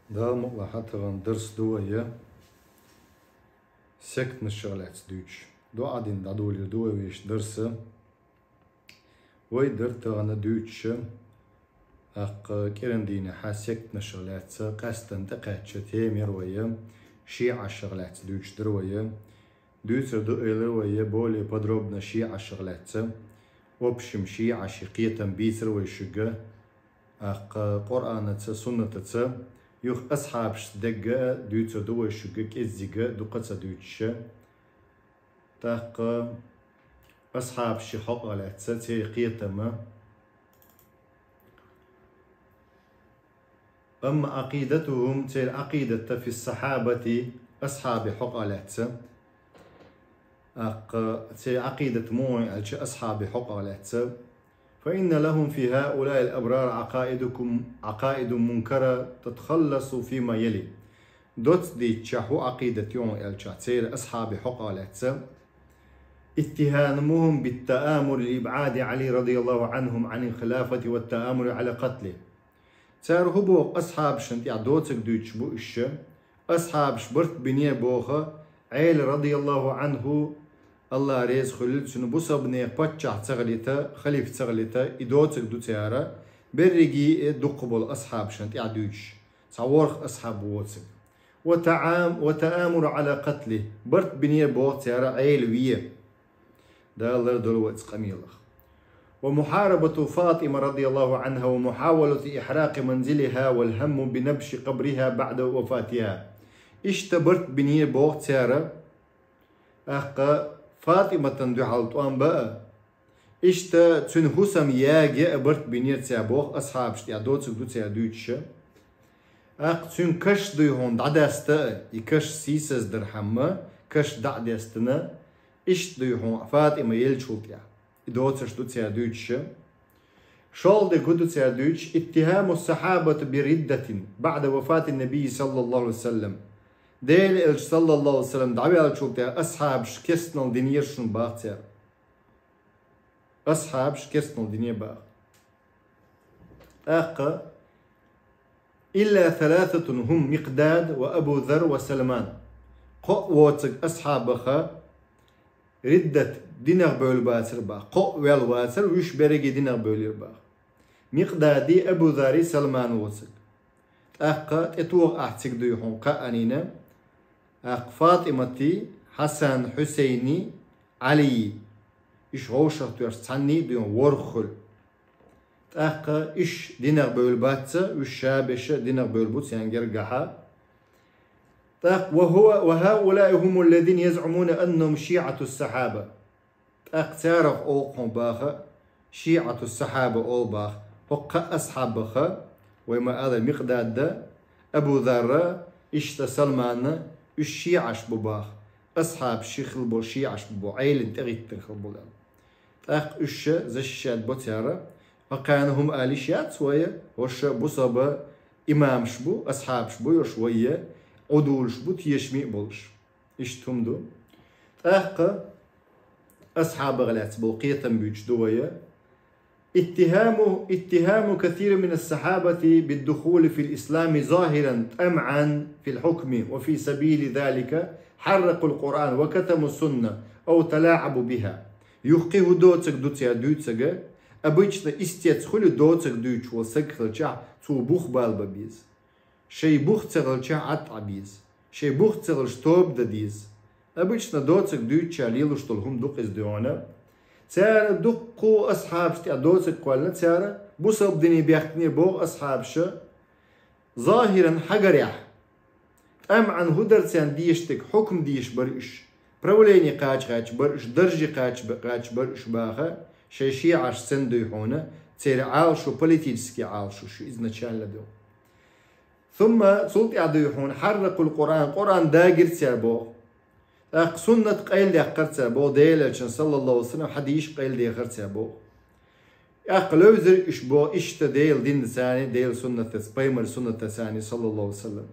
ده ملاحظة درس دوية سكت من الشغلات دوش دو قاعدين دادولي دوي ويش درس وي درت غانا دوش كيرن دينا حاسكت من الشغلات قاستن تقاتش تيمير ويا شيع الشغلات دوش دروية دوش دو إلوية بولي بدروبنا شيع الشغلات وبشم شيع شقية بيسر ويشقة قرآن سنة يوخ أصحاب دقة دوتش دو شقة إزقة دقة دوتش تاق أصحاب شحق على تساتي قيتما أما عقيدتهم تير عقيدة في الصحابة أصحاب حق على تير عقيدة موعي أصحاب حق على فإن لهم في هؤلاء الأبرار عقائد منكرة تتخلص فيما يلي دوت دي تشاحو عقيدة يوم الشاتير أصحاب حقالات اتهامهم بالتآمر لإبعاد علي رضي الله عنهم عن الخلافة والتآمر على قتله تارهبو أصحاب شنت دوتك دوتش بو إش أصحاب شبرت بنيه بوخة عيل رضي الله عنه الله ريز خلل شنو بوصبني باتشع تغليتا خليف تغليتا إدوتك دو تيارا برقي دقبل أصحاب شنت دوتش تصورخ أصحاب ووتك وتآمر على قتله برت بنيه بوخ تيارا عيل ويه دا الله دلوات قميلخ ومحاربة فاطمة رضي الله عنها ومحاولة إحراق منزلها والهم بنبش قبرها بعد وفاتها اشتبرت بنيه بوخ تيارا فاطمة تندو حالتوان بقى اشتا تنهسم ياجي برت بنير تيابوخ أصحاب شتيا دوتسك دو تيا دوتش تن كش ديهون دعداستا يكش سيسس درحمة كش دعداستنا اشت ديهون فاطمة يلشوتيا دوتسك دو تيا دوتش شال دي دو تيا دوتش اتهام الصحابة بردة بعد وفاة النبي صلى الله عليه وسلم ديل صلى الله عليه وسلم دعوي على شوتيا أصحاب شكستنا دينير شن باغتيا أصحاب شكستنا دينير باغ إلا ثلاثة هم مقداد وأبو ذر وسلمان قوتك أصحابها ردة دينار بول باتر باغ قوة الواتر ويش برقي دينار بول باغ مقدادي أبو ذري سلمان واتك تتوغ أحتك ديهون قانينا فاطمتي حسن حسيني علي إيش غوشة تورستاني ديون ورخل إيش دينار بولباتة والشابشة دينار بولبوت يعني جرجحة وهؤلاء هم الذين يزعمون أنهم شيعة الصحابة تعرف أوقهم باخا شيعة الصحابة أول باخ وقا أصحابها وما هذا مقداد ده أبو ذر إشتا سلمان الشيعش بباخ أصحاب شيخ البو شيعش ببو عيل تغيت تنخلبو لهم إش زشاد بوتيارا وكانهم آلي شيات شوية وش بصبا إمام شبو أصحاب شبو شوية عدول شبو تيشمي بولش إش تمدو أصحاب غلات بوقية بيوش دوية اتهام كثير من الصحابة بالدخول في الإسلام ظاهرا طمعا في الحكم وفي سبيل ذلك حرقوا القرآن وكتموا السنة أو تلاعبوا بها يخيه دوتك دوتيا دوتسك أبيتشنا استيتخل دوتك دوتش وسكرجع تو بوخ بالبابيز شي بوخ تغلجع عطعبيز شي بوخ تغلج توب دديز أبيتشنا دوتك دوتشا ليلوش طلهم دوق ازدوانا تارا دقو أصحاب شتي أدوتك قولنا تارا بوصب ديني بيختني بوغ أصحاب شا ظاهرا حقريح أم عن هدرتان ديشتك حكم ديش برش بروليني قاج برش درجي قاج برش باخا شي عاش سندو هنا تارا عالشو بوليتيسكي عالشو شو إذن شان لدو ثم سلطي عدو هون حرقوا القرآن داقر تار بوغ سنة قيل دي قرتها بو ديل صلى الله عليه وسلم حديش قيل دي قرتها بو لوزر إش بو إشتا ديل دين ثاني ديل سنة تسبيمر سنة ثاني صلى الله عليه وسلم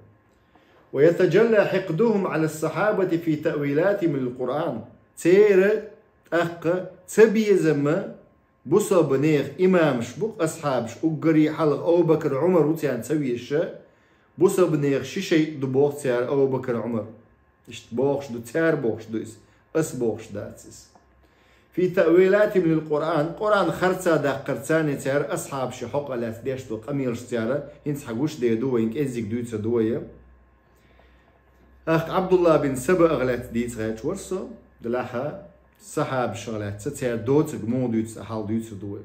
ويتجلى حقدهم على الصحابة في تأويلات من القرآن تير تبيزم بوصا بنيخ إمام شبوك أصحاب شبوك قري حلق أو بكر عمر وتيان تسوي الشا بوسا بنيخ شيء دو بوخ تيار أبو بكر عمر إشت بوخش دو تيار بوخش دو أس بوخش داتسس في تأويلات من القرآن خرصة دا قرصاني تيار أصحاب شحق الات ديش دو قميرش تيار هنس حقوش دي دوه إنك إزيك دويتر دوه أخ عبد الله بن سبأ أغلات ديت غايت ورسو دلاحا صحاب شغلات تيار دوتك مو دويتر حال دويتر دوه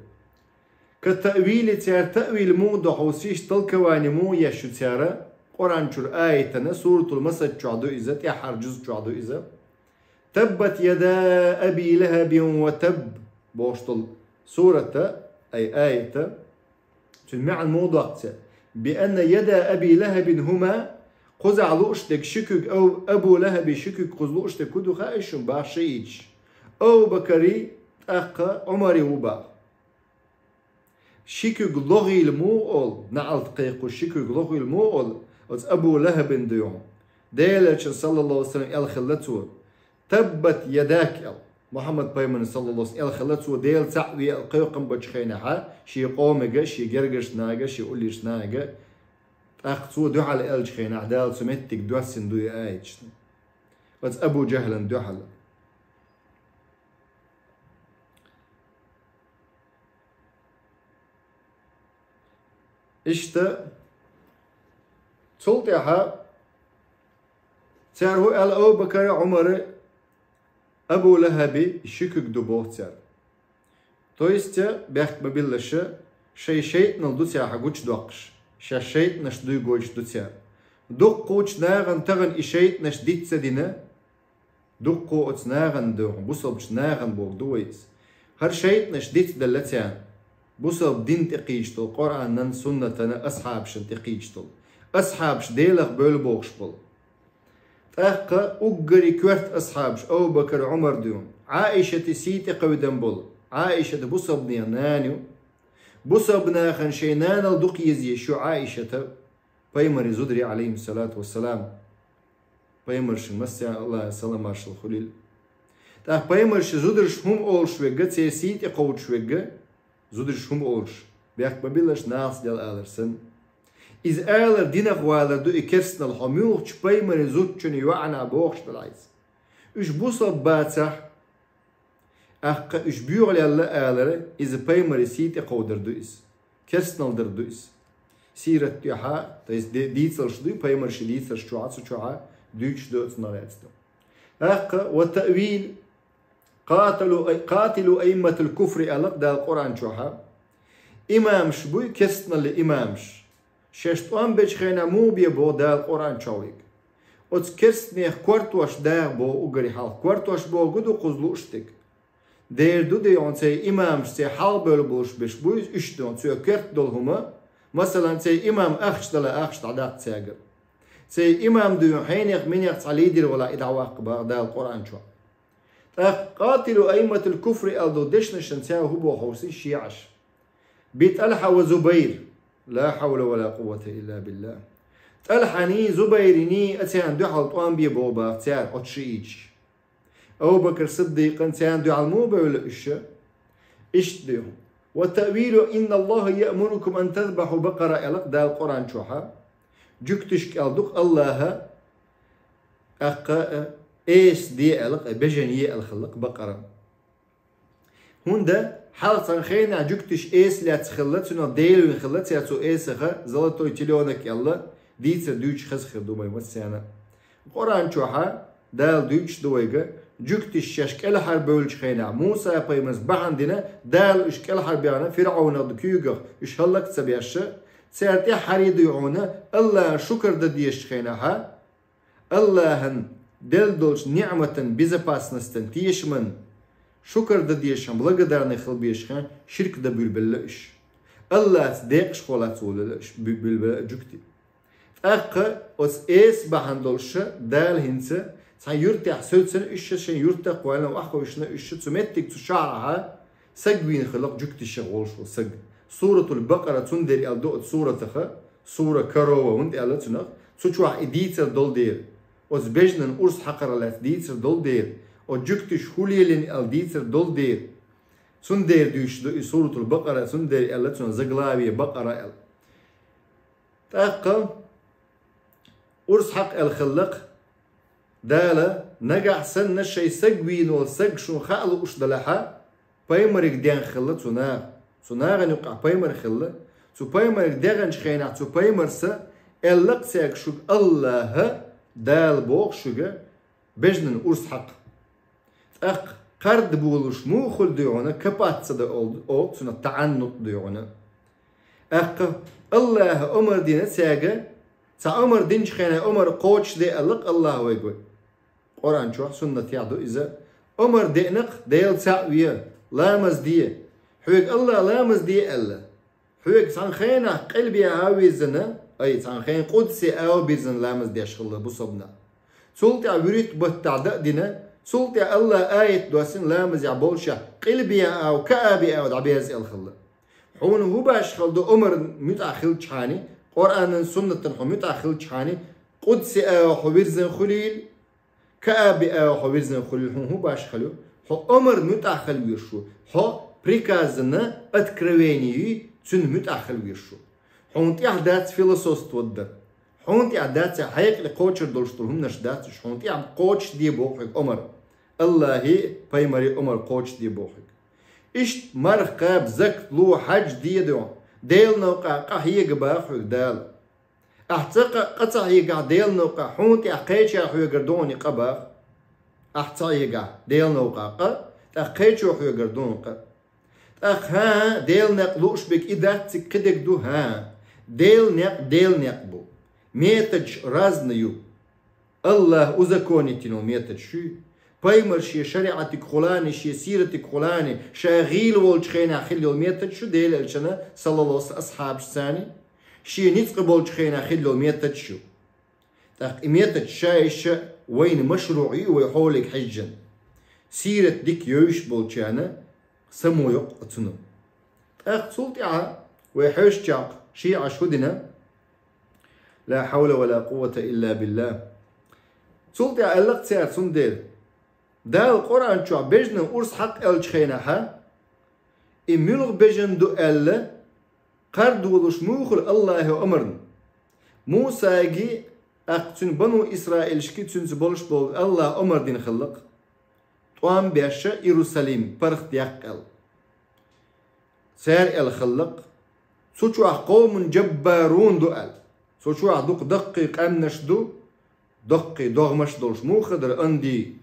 كتأويل تيار تأويل مو دحوسيش تلكواني مو يشو تيار قرآن شور آيتنا سورة المسد جعدو إذا تيحر جزء جعدو إذا تبت يدا أبي لهب وتب بوشتل سورة أي آية تلمع الموضوع بأن يدا أبي لهب هما قزع لوشتك شكك أو أبو لهب شكك قزلوشتك كدو خائش باشيج أو بكري أخ عمري وبا شكك لغي الموءل نعل تقيق شكك لغي الموءل أبو لهب ديون ديلش صلى الله عليه وسلم الخلته تبت يداك محمد بيمن صلى الله عليه وسلم الخلته ديل تعوي القيقم بجخينها شي قومجا شي جرجش ناجا شي قوليش ناجا أخذوا دعاء الجخين عدال سمتك دوسن دوي آيش بس أبو جهل دعاء إشتا سلطها تارهو أبو بكر عمر أبو لهب شكك دبوه تار تويستا بيخت ببلشة شيء نلدو تاها قوش دوقش شيء نشدو قوش دو تار دقوش ناغن تغن إشيء نشديت سدينا دقوش ناغن دوغن بوصبش ناغن بوغ دويس هر شيء نشديت دلتان بوصب دين تقيشتل قرآن نن سنة أصحابش تقيشتل أصحابش ديلخ بول بول تأقى أقري كورت أصحابش أو بكر عمر دون عائشة سيتي قودن بول عائشة بوصب نانيو بوصب ناخن شينان الدق يزي شو عائشة بيمر زدري عليه الصلاة والسلام بيمرش مسيا الله سلام مارش الخليل تأقى بيمرش زدرش هم أولش ويقى سيتي قودش ويقى زودش هم أولش بيحك ببيلش ناس ديال آلرسن إز آلر دينك والر دو إكرسنا الحميوخ شباي من زودشن يوعنا بوخش دلايز إش بوصب باتح أحقا إش بيوغلي الله آلر إز باي مرسيتي قودر دو إس كرسنال در دو إس سيرت تيحا تايز ديتسل شدو باي مرشي ديتسل شوعات شوعا دوش دو اتنالاتستو أحقا والتأويل قاتلوا أئمة الكفر ألق دا القرآن شوها إمام شبوي كسنا لإمامش ششتوان بيش خينا مو بيبو دا القرآن شويك وتس كسنيخ كورتوش دا بو أغري حال كورتوش بو قدو قزلوشتك دير دو ديون سي إمامش سي حال بولبوش بيش بويز اشتون سي كرت دول هما مثلا سي إمام أخش دلا أخش تعداق تساقر سي إمام ديون حينيخ منيخ تعليدير ولا إدعواق دا القرآن شوها قاتلوا أئمة الكفر ألدو دشنشن ساو هو حوسي شيعش بيت ألحى وزبير لا حول ولا قوة إلا بالله تلحني زبيرني أتيان دو حلطوان بيبوبا تيان أتشيج أبو بكر صديق تيان دو علموبا ولا إش ديهم والتأويل إن الله يأمركم أن تذبحوا بقرة ألق دا القرآن شوحا جكتشك ألدوك الله أقا إيش دي ألق بجنية الخلق بقرة هوندا حالة خينا جكتش إيش لا تخلت سنو ديلو خلت ياتو إيسخة زلطو تليونك يلا ديتر دوش خسخ دومي وسيانا القرآن شوحا دال دوش دويقة جكتش ششك الحر بولش خينا موسى يبايمز بعندنا دال اشك الحر بيانا فرعون دكيوغ اش هلك تسبياشا سيرتي حريد يعونا الله شكر دديش خينا ها الله دل دولش نعمة безопасностен تيشمن شكر دديشم благодарный خلبيشخان شرك دا بلبلش الله تديق شخولات ولش بلبل جكتي أقا أس إيس بحندولش دال هنسا سيرتح سلسن إيش شن يرتح قوانا وأخو إيشنا إيش تمتك تشعرها سجوين خلق جكتي شغول شو سج سورة البقرة تندري أدوت سورة تخا سورة كروة وند ألتنا سوتشوا إديتر دول دير أس بيجنن أرس حقر لات ديتر دول دير أو جكتي شوليلين الديتر دول دير سندير دوش سورة البقرة سندري ألتنا زغلاوية بقرة أل تأقل أرس حق الخلق دالا نجع سن الشيء سجوين والسج شو خالو وش دلها بايمرك دين خلة سناغ نقع بايمر خلة سو بايمرك دين شخينا سو بايمر سا اللق سيك شو الله دال بوق شو بجنن أرس حق قرد بولش مو خل ديونا كبات صدا أو سنة تعنت ديونا الله أمر دينا ساجا أمر دين شخينا أمر قوتش دي اللق الله ويقول قرآن شو سنة يعدو إذا أمر دينق ديل ساوية لامز دي حوك الله لامز دي الله حوك سانخينا قلبي هاوي زنا أي سانخين قدسي أو بيزن لامز دي أشغل بصبنا سلطة وريت بتعدق دينا سلطة الله آية دوسين لامز يعبولشا قلبي أو كأبي أو دعبيز الخلة حون هو باش خلدو أمر متأخل تشاني قرآن سنة متأخل تشاني قدسي أو حبيرزن خليل كأبي أو حبيرزن خليل هو باش خلو هو أمر متأخل ويرشو هو بريكازنا أتكرويني تن متأخل ويرشو حون تيعدات فيلسوس تودر حون تيعدات حيك لقوتشر دولشتلهم نشداتش حون تيعد قوتش دي بوحك أمر الله هي بايمري أمر قوتش دي بوحك إشت مرقاب زك لو حج دي دو ديل نوقع قهي قباحك دال احتق قطع يقع ديل نوقع حون تيعقيتش يحوي قردوني قباح احتق يقع ديل نوقع تأقيتش يحوي قردوني قباح ها ديل نقلوش بك إذا تكدك دو ها ديل نقبو ميتج رازنيو الله أزكوني تنو ميتج شو بايمر شي شريعتك خلاني شي سيرتك خلاني شاغيل والجخينا خلو ميتج شو ديل الشنا صلى الله عليه أصحاب الثاني شي نتق والجخينا خلو ميتج شو تاق ميتج شايش وين مشروعي ويحولك حجا سيرة ديك يوش بولجانا سمو يقتنو سلطة ويحوش جاق شيء عشودنا لا حول ولا قوة إلا بالله سلطة ألق سيار سندير دا القرآن شو بجنا أرس حق الشخينها إميلغ بجن دو ألا قرد ولش موخل الله أمرن موسى جي أقتن بنو إسرائيل شكي تنس بولش بول الله أمر دين خلق طوام بيشا يروساليم برخ ديقل سير الخلق سوچو قوم جبارون دؤل سوچو دوق دقيق امنشدو دقي دغمش دولش مو خدر اندي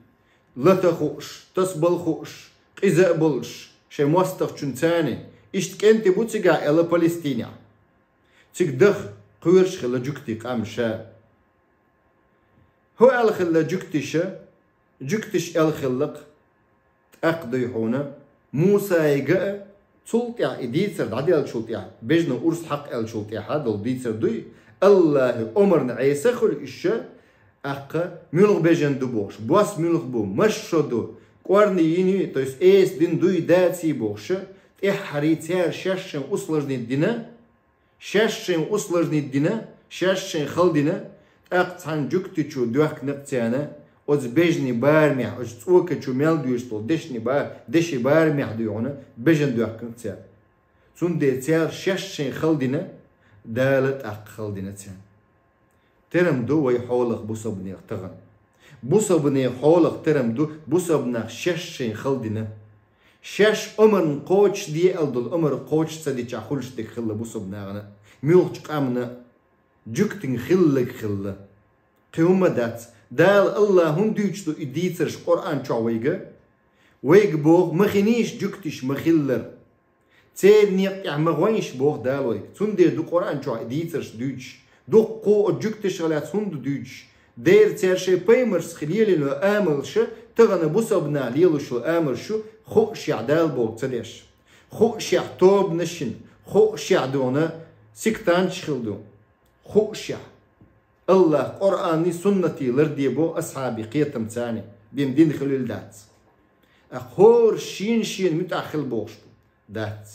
لتخوش تسبل خوش قزاء بلش شي موستخ چنتاني اشت كنتي بوتيغا الى فلسطينيا تيك دخ قويرش خلا جوكتي قامشا هو الخلا جوكتيشا جوكتيش الخلق تأقضي هنا موسى يقع سلطة ديتر دعديل شلطة بجنا أرس حق الشلطة هذا ديتر دوي الله أمرنا عيسى خل إشة أقا ملغ بجن دبوش بواس ملغ بو مشدو قرني يني تويس إيس دين دوي داتي بوش إحريتير شاشن أصلجني الدنا شاشن أصلجني الدنا شاشن خلدنا أقطعن جكتشو دوك نقتيانا أز بجني بارميح أز توكا شو ميل دوشتو دشي بارميح ديونا بجن دوك نقتيان سون دي تيار شاشن خلدنا دالت أق خلدنا تيان ترم دو ويحولق بوصبني اغتغن بوصبني حولق ترم دو بوصبنا شاشن خلدنا شاش أمر قوتش دي ألدل أمر قوتش سدي تشاخولش ديك خلا بوصبنا غنا ميوغ قامنا جكتن خلك خلا قيوم دات دال الله هم دوچتو إديترش قرآن چاويگا ويگ بوغ مخينيش جكتش مخلر تير نيقع مغوينش بوغ دال ويگ تون دير دو قرآن چاو إديترش دوچ دو قو جكتش غلات هون دو دوچ دير تير شي بيمرس خليلي لو آملش تغنى بوصبنا ليلوشو آمرشو خوش يعدال بوغ تديش خوش يعطوب نشن خوش يعدونا سكتانش خلدو خوش الله قرآني سنتي لردي بو أصحابي قيتم تاني بيم دين خليل دات أخور شين متأخل بوشتو دات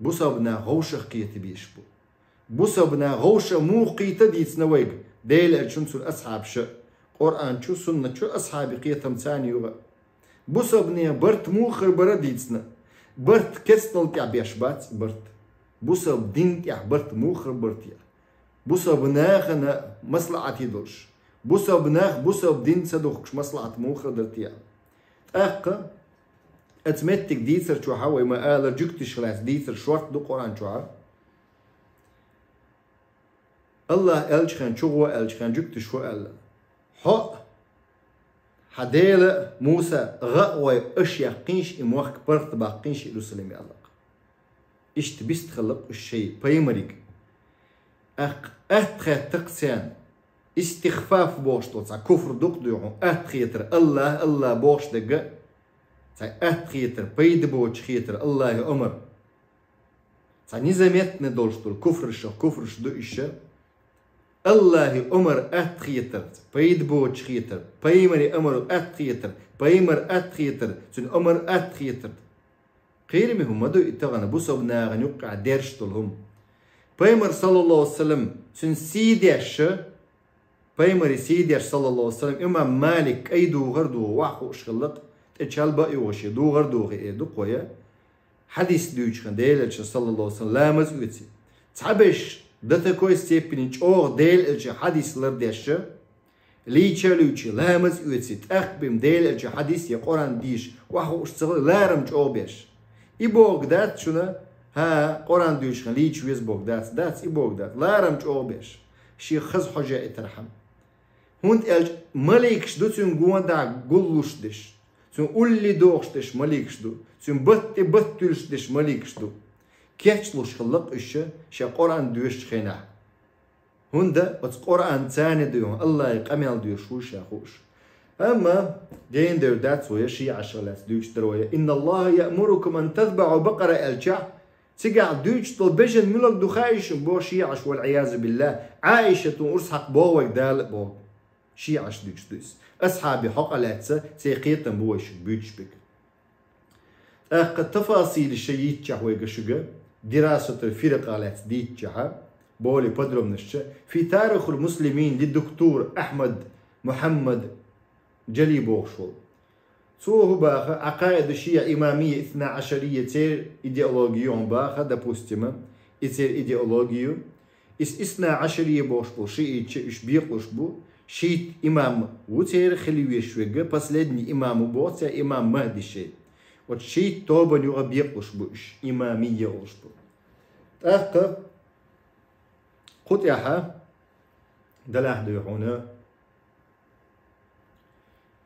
بوصبنا غوش قيت بيشبو بوصبنا غوش مو قيت ديت نويب ديل أجنسو الأصحاب شو قرآن شو سنة شو أصحابي قيتم تاني يوغا بوصبني برت مو خربرة ديتنا برت كسنل تيع بيشبات برت بوصب دين تيع برت مو خربرتيا بوسا بناخنا مصلحة يدوش بوسا بناخ بوسا بدين صدوخش مصلحة موخر درتيا أقا أتمتك ديتر شو حاوي ما آلا جكتش خلاص ديتر شورت دو قرآن شو الله ألج خان شو ألج خان جكتش شو ألا حق حديلة موسى غقوي أشياء قينش إموخك برت باقينش إلو سلمي الله إشت بيست خلق الشيء بيمريك أتخي تقسيان استخفاف بوشتو تسا كفر دوك ديوحو أتخيتر الله بوش دقا تسا أتخيتر بيد بوش خيتر الله أمر تسا نزاميت ندولشتو كفر شدو إشا الله أمر أتخيتر بيد بوش خيتر بيمري أمر أتخيتر بيمر أتخيتر سن أمر أتخيتر قيرمي هم مدو إتغانا بوسو بناغا نوقع ديرشتولهم بيمر صلى الله عليه وسلم سن سيديش بيمر سيديش صلى الله عليه وسلم إمام مالك أي دو غردو وحو أشغلق تتشال بقى يوشي دو غردو غي دو قويا حديث دوش خان ديلش صلى الله عليه وسلم لا مزويتي تعبش دتا كويس تيبينيش أوغ ديلش حديث لرديش لي تشالوشي لا مزويتي تأخبم ديلش حديث يا قرآن ديش وحو أشغلق لا رمج أوبيش إبوغ دات شنا ها قرآن دوش خان ليش ويز بوغ دات إبوغ دات لا رمج أوبيش شي خز حجة اترحم هونت ألج مليكش دو تون قوان دا قلوش دش تون قولي دوغش دش مليكش دو تون بطلش دش مليكش دو كيتشلوش خلق إشا شا قرآن دوش خينا هون دا وتس قرآن تاني دوهم الله يقامل دوش وش يخوش أما جين دو دات ويا شي عشرات دوش درويا إن الله يأمركم أن تذبحوا بقرة الجع تقع دوش طول بجن ملك دو خايش بو شيعش والعياذ بالله عائشة أرسحق بوك دال بو شيعش دوش أصحابي حق لاتسا سيقيتا بوش بيتش بك تفاصيل الشيء تشحوي قشقة دراسة الفرق على ديت جها بولي بدرو من الشيء في تاريخ المسلمين للدكتور أحمد محمد جلي بوخشول سوه باخا عقائد الشيعة إمامية 12 تير إيديولوجيون باخا دابوستيما يتير إيديولوجيو 12 بوشبو شيء إيش بيقوش بو شيء إمام وتير خليه شوية последний إمام بو تير إمام مهدي شيء وشيء توبا يوغا بيقوش بوش إمامية وشبو أخا قطعها دلاح ديحونا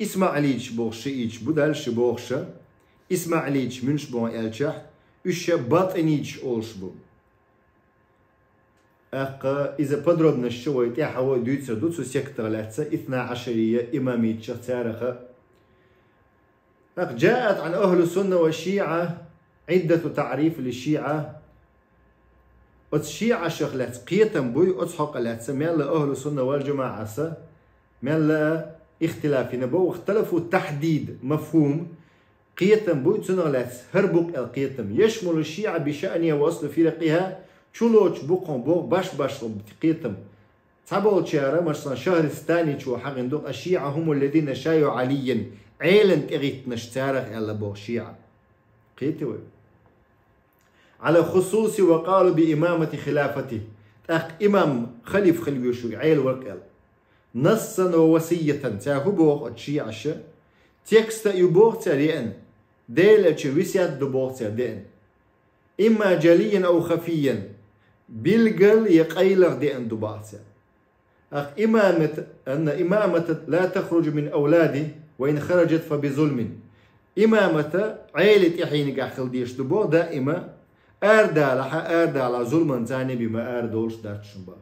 إسماعيليش بوغشيش بدالش بوغشا إسماعيليش منش بوغ إلشح إشا باطنيش أولشبو أقا إذا بدربنا الشوي تيحاول دوتسا دوتسو سيكتر لاتسا 12 إمامية تاريخا جاءت عن أهل السنة والشيعة عدة تعريف للشيعة الشيعة شغلات قيتا بوي أتحق لاتسا ميلا أهل السنة والجماعة سا ميلا اختلافنا بو اختلفوا تحديد مفهوم قيتم بوي تنغلات هربوك القيتم يشمل الشيعة بشأنها وأصل فرقها تشولوش بوقهم بوق باش قيتم تابول شارة مثلا شهر الثاني شو حق الشيعة هم الذين شايعوا عليا عيلن تغيت نشتارخ إلا بوق شيعة قيتوي على خصوصي وقالوا بإمامة خلافته أخ إمام خليف يشوق عيل ورقل نصا ووصية تاهو بوغ الشيعة تكست يبوغ تاريئن ديل وسيات دبوغ تاريئن إما جليا أو خفيا بالقل يقيلغ ديئن دباغتا أخ إمامة لا تخرج من أولادي وإن خرجت فبظلم إمامة عيلة إحين قاخل ديش دبوغ دائما أردالها ظلما تاني بما أردولش داتشنبا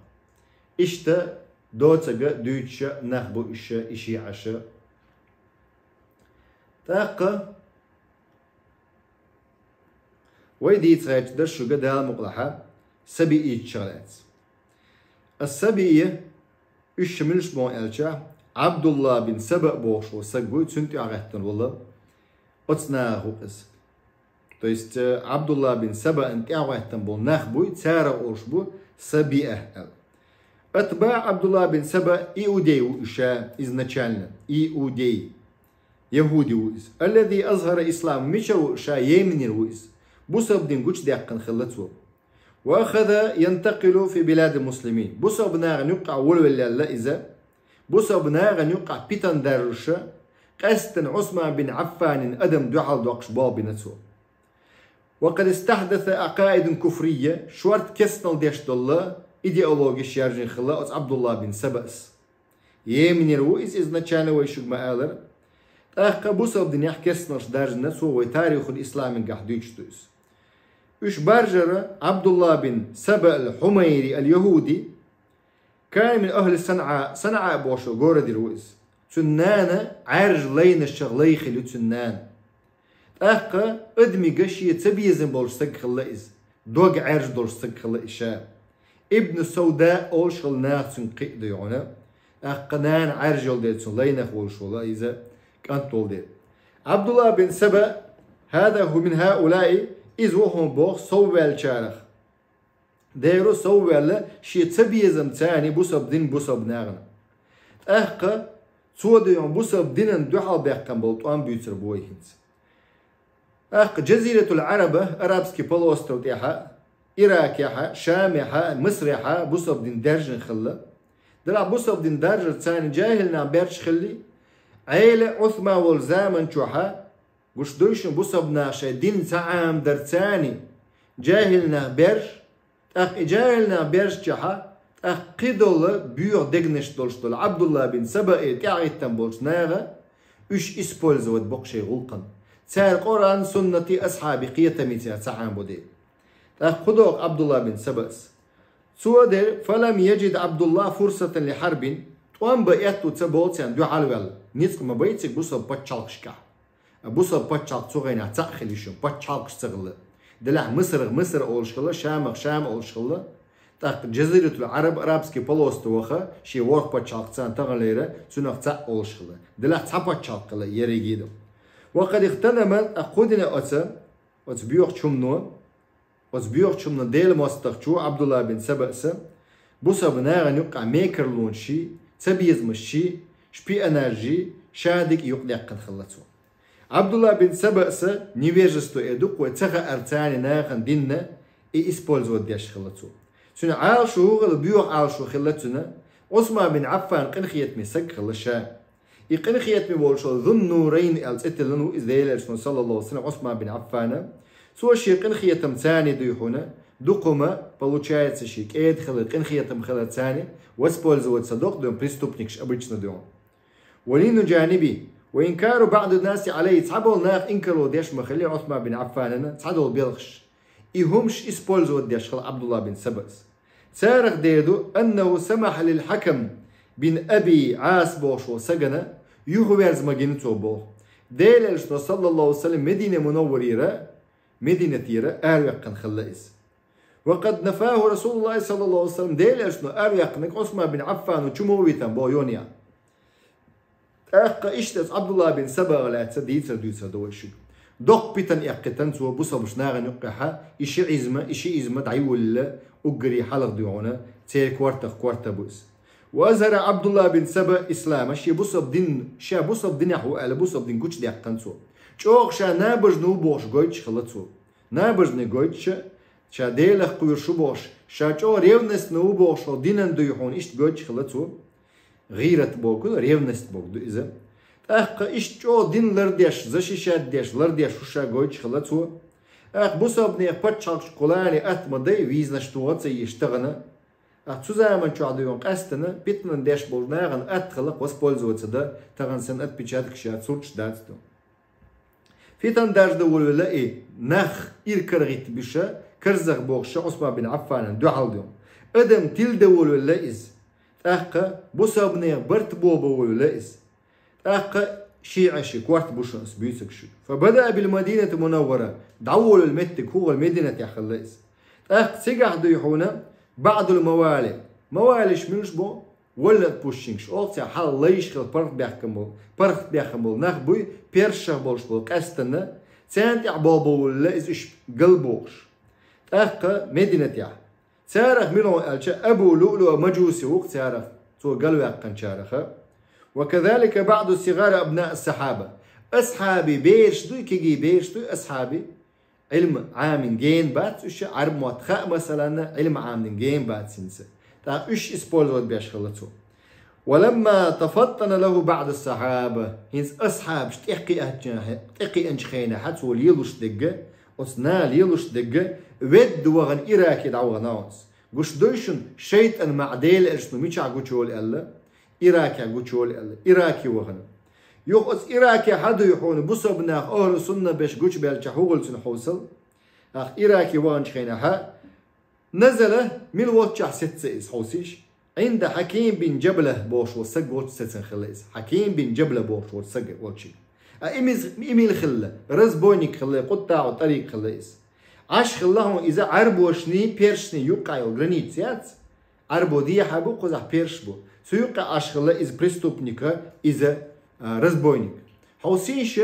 إشتا دوتسا دوتشا نخبو إشي عشا تاقا ويدي تغيش درشو قد هالمقلحة سبيئي شغلات السبيئي إش منش بون إلشا عبد الله بن سبأ بوشو سقوي تسنتي عغيتن والله أتناغو قس То есть Абдулла бин Саба انتعوهتن بول نخبوي تسارة أوشبو سبيئة أتباع عبد الله بن سبأ إيودي وإشاء изначально إيودي يهودي وإز الذي أظهر إسلام مشا وإشاء يمنير وإز بوسب دين قوش ديقن خلتو وأخذ ينتقل في بلاد المسلمين. بوسا بناغن يقع ولولا لا إذا بوسا بناغن يقع بيتن درشة قستن عثمان بن عفان أدم دعال دوقش باب نتسو. وقد استحدث عقائد كفرية شورت كسنل ديش الله إيديولوجي شيرجن خلا عبد الله بن سبأس يمن الرئيس إذ نتشانا ويشوق مآلر أخ بوسا بدن يحكسنش درجنا سو تاريخ الإسلام قاعدوش دوس إيش برجر عبد الله بن سبأ الحميري اليهودي كان من أهل صنعاء بوشو غورد الرئيس تنانا عارج لين الشغليخ اللي تنان أخ أدمي قشية تبيزن بولش سق خلائز دوغ عارج دولش سق خلائشا ابن السوداء أولش الناس قيد يعونا أخ نان عارج يولدتون لين خولش ولا إذا كانت ولدت عبد الله بن سبأ هذا هو من هؤلاء إذ وهم بوغ صوال شارخ دايرو صوال شي تبيزم تاني بوسب دين بوسب ناغنا أخ سود يوم بوسب دين دوحال بيحكم بلطوان بيوتر بويهنز أخ جزيرة العرب أرابسكي بلوستو تيحا إراك يحا شام يحا مصر يحا بوسب دين درجن خلا دلع بوسب دين درجن تاني جاهلنا بيرش خلي عيلة عثمان والزامن شوحا قش دوشن بوسب ناشا دين تعام در تاني جاهلنا بيرش أخ جاهلنا بيرش شوحا أخ قيدول بيور دقنش دولشتول عبد الله بن سبأ كاعيتن بولش ناغا إش إسبولزوت بقشي غلقن سار قرآن سنة أصحابي قية ميتها تعام بودي أخ خدوق عبد الله بن سبأس سودر فلم يجد عبد الله فرصة لحرب وان بقيتو تبولتين دو حالوال نيتك ما بيتك بوصل باتشالكشكا بوصل باتشالك تغينا تأخليشو باتشالكش تغلى دلع مصر أولشغلة شام أولشغلة تاق جزيرة العرب أرابسكي بلوستوخا شي ورق باتشالك تان تغليرا سنوخ تاق أولشغلة دلع تا باتشالك يريجيدو وقد اغتنمت أقودنا أتبيوخ شمنو ديل مستخشو عبد الله بن سبأس بوسا بناغا يقع ميكرلون شي تبيزم الشي شبي انرجي شادك يقلق خلتو عبد الله بن سبأس نيفيرجستو ادوق وتغا ارتاني ناغن ديننا اسبولزو ديش خلتو سنة عالشو البيوخ عالشو خلتونا عثمان بن عفان قنخيت مسك خلشا قنخيت مبولشو ذو النورين الاتلنو ازديل صلى الله عليه وسلم عثمان بن عفان سو شي قنخيتم ثاني ديحونا دقما получается шик эдхалы قنخيتم خلت ثاني واسبولزوت صدق دون преступникш обычно дом ولين جانبي وإنكار بعض الناس عليه تصحبوا ناخ إنكروا ديش مخلي عثمان بن عفان تصحدوا بيلخش إيهمش اسبولزوت ديش خل عبد الله بن سبأس سارق ديدو أنه سمح للحكم بن أبي عاص بوش وسجنة يخبرز مجنته بو ديل صلى الله عليه وسلم مدينة منورة مدينة تيرة أروقا خلائز وقد نفاه رسول الله صلى الله عليه وسلم ديل أشنو أروقنك عثمان بن عفان وشمويتا بو يونيا أخا إشتت عبد الله بن سبأ ولا تديتر دوتر دوشي دوق بيتن إقتن سوى بوصا بشناغا نقحا إشي إزمة دعيول أقري حلق ديونا تير كوارتا بوس وأزهر عبد الله بن سبأ إسلام شي بوصا بدين يحو ألا بوصا بدين قوش دي أقتن سوى شوق شا نابج نوبوش قويتش خلطسو نابج نقويتش شا ديلخ قوير شبوش شا شو ريونست نوبوش ودينن دويحون إشت قويتش خلطسو غيرت بوكو ريونست بوكو إذا أخ إشت شو دين لرديش زشيشات ديش لرديش وشا قويتش خلطسو أخ بوصا بني باتشالش قولاني أتمدي ويزنشتوات يشتغنا أخ تزامن شو عدوون قاستنا بيتنن ديش بولناغن أتخلق واسبولزوات دا تغن سن أتبيشاتك شات سورتش داتستو في تندرج دول ولا إيه نخ إيركرغيت بشا كرزغ بوغشا عثمان بن عفان دعال ديوم أدم تيل دول ولا إز أخا بوسا بني برت بوبا ولا إز أخا شيعة شي كوارت بوشنس بيوتك شو فبدأ بالمدينة المنورة دعول المتك هو المدينة يا خلاص أخ سيقع ديحونا بعض الموالي مواليش منش بو ولا بوشينش أوتيا حال ليش خل برخ بيحكمل نخبوي بيرشة بولش بول قستنا سانت عبابو ولا إيش قلبوش أخا مدينة يا سارخ منو ألشا أبو لؤلؤ مجوسي وقت سارخ تو قلوا يقن شارخ وكذلك بعض صغار أبناء الصحابة أصحابي بيرش دوي كيجي بيرش دوي أصحابي علم عام جين بات إيش عرب متخاء مثلا علم عام جين بات سنسة تا إيش إسبولوت بيشغلته. ولما تفطن له بعض الصحابة هنس أصحاب تحقي أنشخينا حتى ليلوش دقة أصنا ليلوش دقة ود وغن إراكي دعوة ناس قش دوشن شيطان معديل إرشنو ميشا قوشول ألا إراكي قوشول ألا إراكي وغن يوخص إراكي حدو يحون بصبناخ أهل السنة بيش قوش بيالجحوغل سنحوصل أخ إراكي وغن شخينا ها نزل من وقتش ستة إس حوسيش عند حكيم بن جبلة بوش وسق وش ستن خليس حكيم بن جبلة بوش وسق وشي إميل خلة رز بونيك خلة قطع وطريق خليس عش خلهم إذا عربو شني بيرشني يوقع يوغرانيت يات عربو دي حبو قزح بيرش بو سو يوقع عش خلة إذا بريستوبنيكا إذا رز بونيك حوسيش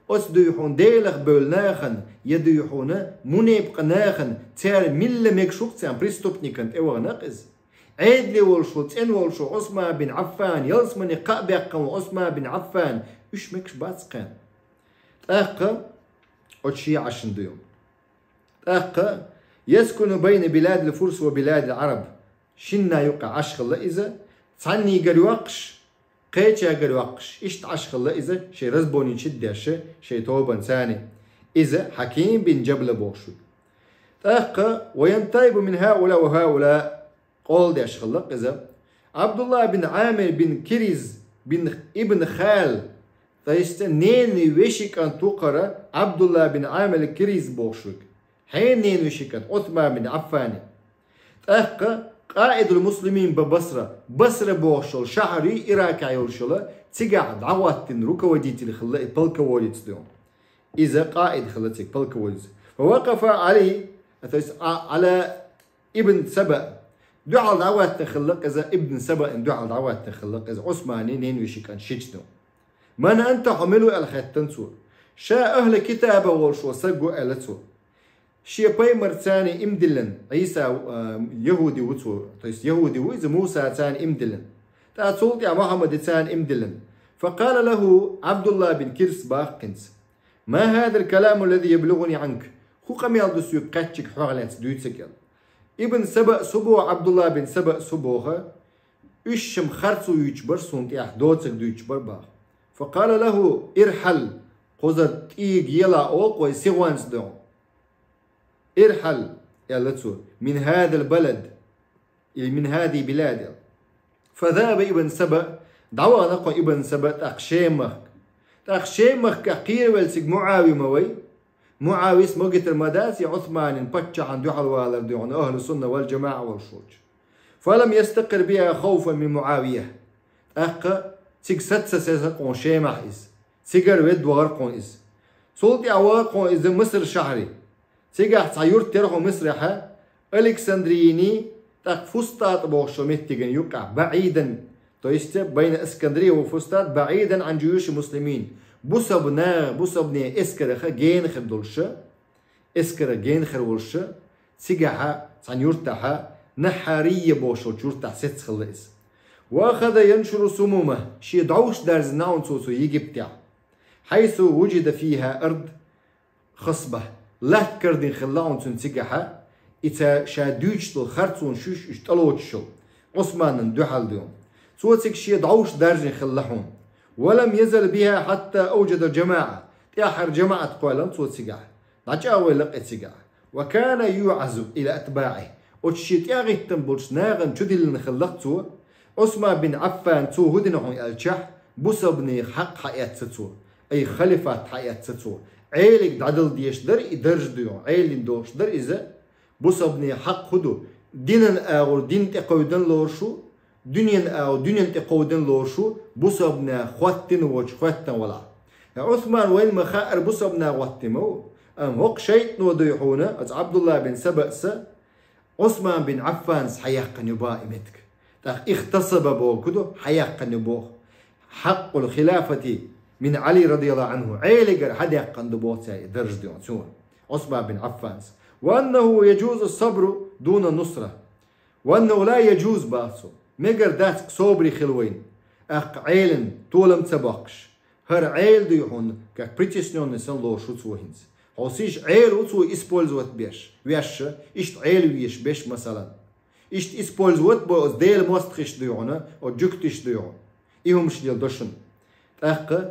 أصدو يحون ديلخ بولناخن يدو يحون منيب قناخن تار ملة ميكشوك تيان بريستوبنيكا إيوغ ناقز عيد لي والشو تين والشو عثمان بن عفان يلسمني قابق عثمان بن عفان إيش مكش باتسقان تأقى أتشي عشن ديوم تأقى يسكن بين بلاد الفرس وبلاد العرب شنا يقع عشخ إذا تصني قريوقش قيتشا قريوقش إيش تعشخ إذا شي رزبوني شدش شي توبا ثاني إذا حكيم بن جبل بوشو تأقى وينتيب من هؤلاء وهؤلاء قول دي أشخلق إذا عبد الله بن عامر بن كريز بن ابن خال تيستنين وشك أن تقرأ عبد الله بن عامر كريز بوشك حين نين وشك عثمان بن عفان تأخى قائد المسلمين ببصرة بصرة بوشل شهري إراك عيوشل تقعد عواتن ركوديت الخلاء بلك وديت ديون إذا قائد خلتك بلك وديت فوقف على ابن سبأ دعال دعوات تخلق إذا ابن سبأ دعال دعوات تخلق إذا عثماني نين وشكان شجتو من أنت حملوا الختن سور شاء أهل كتابه والشو سجوا ألتو شيء باي مرتاني إمدلن عيسى يهودي وتو تيس يهودي وإذا موسى تان إمدلن تأتولت يا محمد تان إمدلن فقال له عبد الله بن كرس باقنس ما هذا الكلام الذي يبلغني عنك خو قم يلدس يقاتشك حوالات دويتسكال ابن سبأ سبو عبد الله بن سبأ سبوها إشم خرطو يجبر سونت يحدوتك دو يجبر باق فقال له ارحل قزت إيج يلا أوق ويسيغوانس دون ارحل يلتو من هذا البلد من هذه بلاد فذهب ابن سبأ دعوة نقوى ابن سبأ تأخشيمخ كقير والسيق معاوي موي معاوي اسمه المداس يا عثمان بتشع عن دعال والردون أهل السنة والجماعة والشوج فلم يستقر بها خوفا من معاوية أخ سيق ستة سيسقون شيمح إس سيقر ود وغرقون إس سلطي أواقون إذا مصر شهري سيقع سيور ترخو مصر حا ألكسندريني تاق فستات بوشو متقن يقع بعيدا تويست بين اسكندرية وفستات بعيدا عن جيوش المسلمين بوسبنا اسكرخ جين خدولشة اسكر جين خرولشة سيقعها سنيورتها نحارية بوشو جورتها ست خلص واخذ ينشر سمومه شي دعوش دارز ناون سوسو يجبتع حيث وجد فيها أرض خصبة لا كردين خلاون تنسيقها إتا شادوش دل خرطون شوش اشتلوتشو عثمان دحل ديون سوتك شي دعوش دارجين خلاهم ولم يزل بها حتى أوجد جماعة تأخر جماعة قوالن سوتسيقها نجاوي لقيتسيقها وكان يعزب إلى أتباعه وتشيت ياغي تنبولش ناغن تدل نخلقتو عثمان بن عفان تو هدنهم الشح بوسبني حق حياة ستو أي خليفة حياة ستو عيلك دعدل ديش در إدرج ديون عيلين دوش در إذا بوسبني حق هدو دين أو دين تقودن لورشو دنيا أو دنيا تقودن لورشو بوسبنا خواتن وش خواتن ولا عثمان وين مخائر بوسبنا واتمو أم هوق شيء نوديحونا از عبد الله بن سبأس عثمان بن عفان حياق نباء متك اختصب بو كدو حياق نبوه حق الخلافة من علي رضي الله عنه عيلقر حديق قندبوتي درج ديون سون عثمان بن عفان وأنه يجوز الصبر دون النصرة وأنه لا يجوز باسو مقر داتك صبري خلوين أق عيلن طولم تباقش هر عيل ديحون كاك بريتشنون نسان لو شوتوهنز حوسيش عيل وتو إسبولزوت بيش ويش إشت عيل ويش بيش مثلا إشت إسبولزوت بو ديل مستخش ديونا أو جكتش ديون إيهم مش ديال دشن تأخ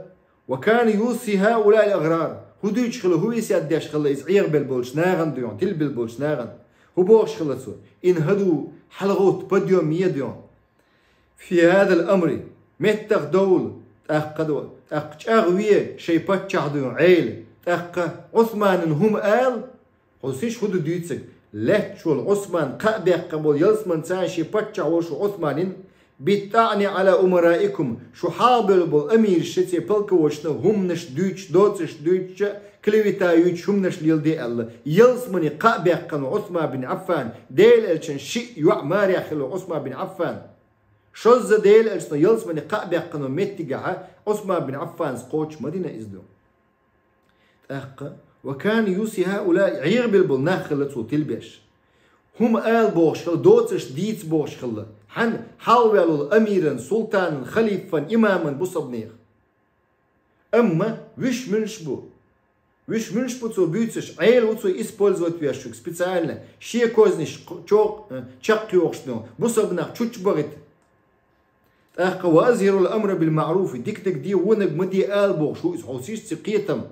وكان يوصي هؤلاء الأغرار هدوش خلا هو يسيادش خلا يزعير بالبولش ناغن ديون تل بالبولش ناغن هو بوش خلصو إن هدو حلغوت بديوم ميديون في هذا الأمر متخ دول تأخ أغوية شيء بتشع ديون عيل تأخ عثمان هم قال حسيش هدو ديوتسك لا شو عثمان قابع قبول يلسمن ساشي بتشع وشو عثمان بالطعن على أمرائكم شو حابل بالأمير شتي بلك وشنا هم نش دوتش دوتش دوتش كليتا يوتش هم نش ليل دي الله يلسمني قابع قن عثمان بن عفان ديل الشن شيء يعمار يخلو عثمان بن عفان شوز ديل الشن يلسمني قابع قن متجعها عثمان بن عفان سقوش مدينة إزدو وكان يوصي هؤلاء عير بالبلناخ خلطو تلبيش هم قال بوشخل دوتش ديت بوشخل حن حاولوا الأميرا سلطانا خليفا إماما بصبنيخ أما وش منش بو تو بيوتش عيل وتو إسبولزوت بيشوك سبيциально شيء كوزنش چق يوخشنو بصبناخ چوچ بغت أخ وأزهر الأمر بالمعروف ديك دي ونق مدي قال بوشو إسحوسيش سقيتم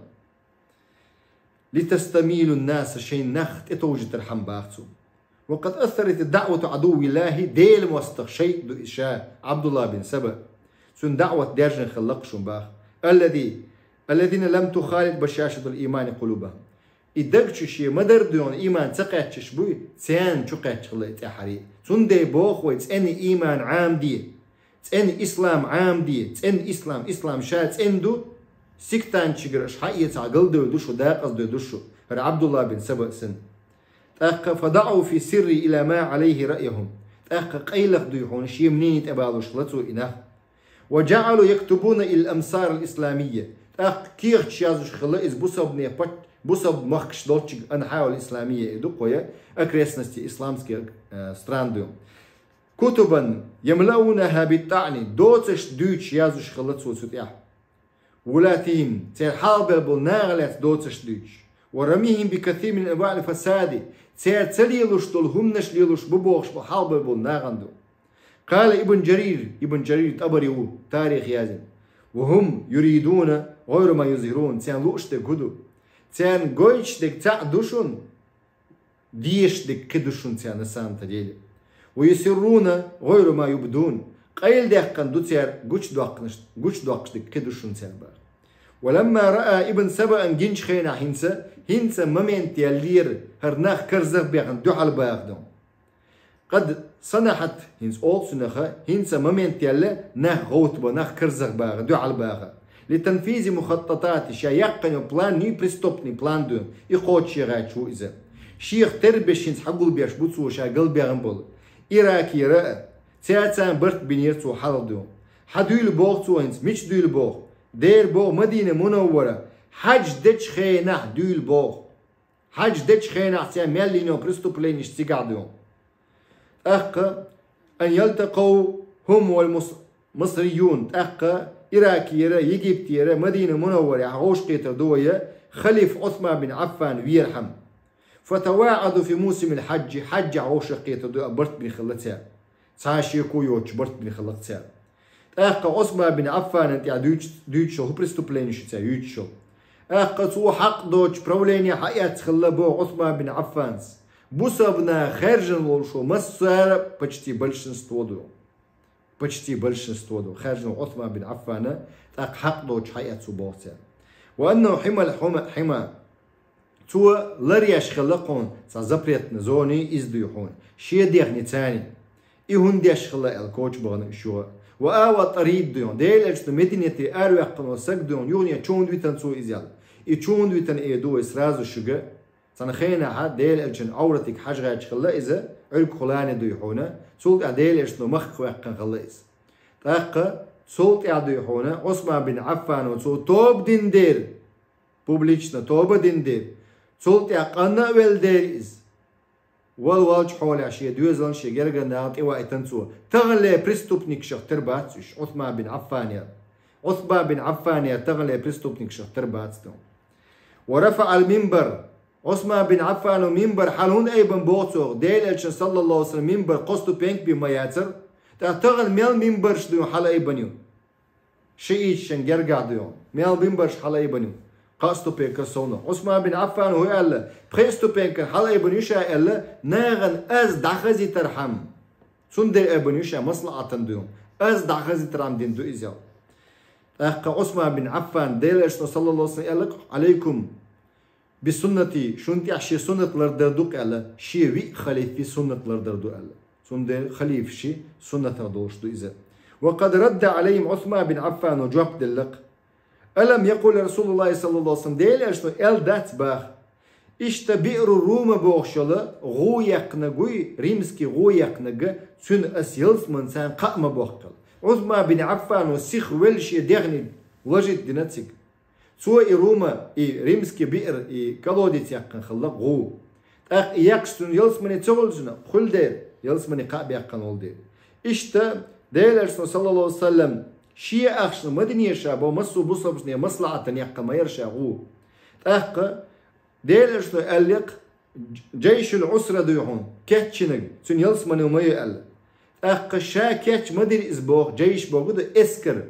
لتستميل الناس شيء نخت اتوجت الحم باختو وقد أثرت الدعوة عدو الله ديل موستخ شيء دو إشاء عبد الله بن سبأ سن دعوة دارجن خلق شنباخ الذين لم تخالط بشاشة الإيمان قلوبهم إدقش شيء مدر دون إيمان تقعتش بوي تسان تقعتش خلقت أحري سن دي بوخ ويتسأن إيمان عام دي تسأن إسلام عام دي تسأن إسلام شا تسأن دو سكتان شجرش حقيت عقل دو دوشو داقص دو دوشو عبد الله بن سبأ سن فدعوا في سر إلى ما عليه رأيهم قيلق ديحون شيء منين يتقبلوا شلتوا إنه وجعلوا يكتبون الأمصار الإسلامية كير تشازوش خلائز بصب مخش دوتش أنحاء الإسلامية إدوقوية أكريسنستي إسلامسكي ستراندو كتبا يملؤونها بالطعن دوتش دوتش يازوش خلطسو سوتيح ولاتهم تحابل بالناغلات دوتش دوتش ورميهم بكثير من أنواع الفساد تليلوش تلهمنش ليلوش ببوخش بحالب بالناغندو قال ابن جرير تبريو تاريخ يازن وهم يريدون غير ما يظهرون تيان لوش دك هدو تيان قويش دك تعدوشون ديش دك كدوشون تيان نسان تجيلي ويسرون غير ما يبدون قيل دقن دو تيار قوش دوقش دك كدوشون تيان بار ولما رأى ابن سبأ جنش خينا هنسا ممين تيالير هرناخ كرزق بيغن دوحل باغدون قد صنحت هنس أول سنخة هنسا ممين تيالي ناخ غوتبا ناخ كرزق باغ دوحل باغ لتنفيذ مخططات شا يقن بلان ني بريستوبني بلان دون يقود شيغات شو إذا شيخ تربش هنس حقول بيش بوتسو شا قل بيغن بول إراكي رأى تياتان برت بنيرتو حال دون حدويل بوغ تو هنس مش دويل بوغ دير بو مدينة منورة حج دتش خيناح دويل بوغ حج دتش خيناح سيان ميلينو بريستوبلينيش تيقعدون أن يلتقوا هم والمصريون إراكيرا يجيبتيرا مدينة منورة عوش قيتر دوية خليف عثمان بن عفان ويرحم فتواعدوا في موسم الحج حج عوش قيتر دوية برت بن خلتها ساشي كويوش برت بن خلتها عثمان بن عفان انت دوتشو هو بريستوبلينيش تاع يوتشو تو حق دوتش بروليني حيات خلبو عثمان بن عفانس بوسبنا خارجن волшо مسار почти большинство دو خارجن عثمان بن عفان تاق حق دوتش حيات سبوتها وانه حمى تو لرياش خلقون تا запретne зони издуюхун شي ديخني تاني يهون ديش خلق الكوتش بغن شو وآوى طريد ديون ديل أجل مدينة أروق وسق ديون يغني تشون دويتن سو إزيال تشون دويتن إيدو إسرازو شجع سنخينا حد ديل أجل عورتك حاجة خلا إذا عرق خلاني دويحونا سولت ديل أجل مخ وقن خلا إز تاقة سولت دويحونا عثمان بن عفان وسو توب دين دير بوبليشنا توب دين دير سولت قنا ويل دير إز والواج حول عشية دوزلان شيء جرجا ناقط إيوا إتنسوا تغلى بريستوبنيك شخ ترباتش عثمان بن عفان تغلى بريستوبنيك شخ ترباتستون ورفع المنبر عثمان بن عفان منبر حالون أيضا بوتوغ ديل ألشن صلى الله عليه وسلم منبر قصتو بينك بما ياتر تغل ميل منبر شدو حال أيضا شيء شن جرجع ديون ميل منبر حال أيضا قصتو بينك سونا عثمان بن عفان هو قال بخيستو بينك حال أيضا يشاء قال ناغن أز دخزي ترحم سندر أيضا يشاء مصلحة ديون أز دخزي ترحم دين دو إزياء عثمان بن عفان ديل ألشن صلى الله عليه وسلم قال عليكم بسنتي شنتي عشي سنة لردردوك ألا شي وي خليفي سنة لردردو ألا سنة خليف شي سنة لردوشتو إذا وقد رد عليهم عثمان بن عفان وجواب دلق ألم يقول رسول الله صلى الله عليه وسلم ديل أشنو أل دات باخ إشتا بئر روما بوخشلا غو يقنقوي ريمسكي غو يقنق سن أسيلس من سان قائمة بوخقل عثمان بن عفان وسيخ ولشي دغني وجد ديناتسك سوى روما ريمسكي بئر كالوديت يقن خلق غو اق يقستون يلسمني تغلزنا خل دير يلسمني قاب يقن ول دير اشتا دير صلى الله عليه وسلم شيء اخشن مدنيه شابو مسو بوصبسني مصلحه يقن ما يرشا غو اق دير الق جيش العسرة ديهون كاتشنج سن يلسمني وما يقل اق شا كاتش مدري اسبوغ جيش بوغد اسكر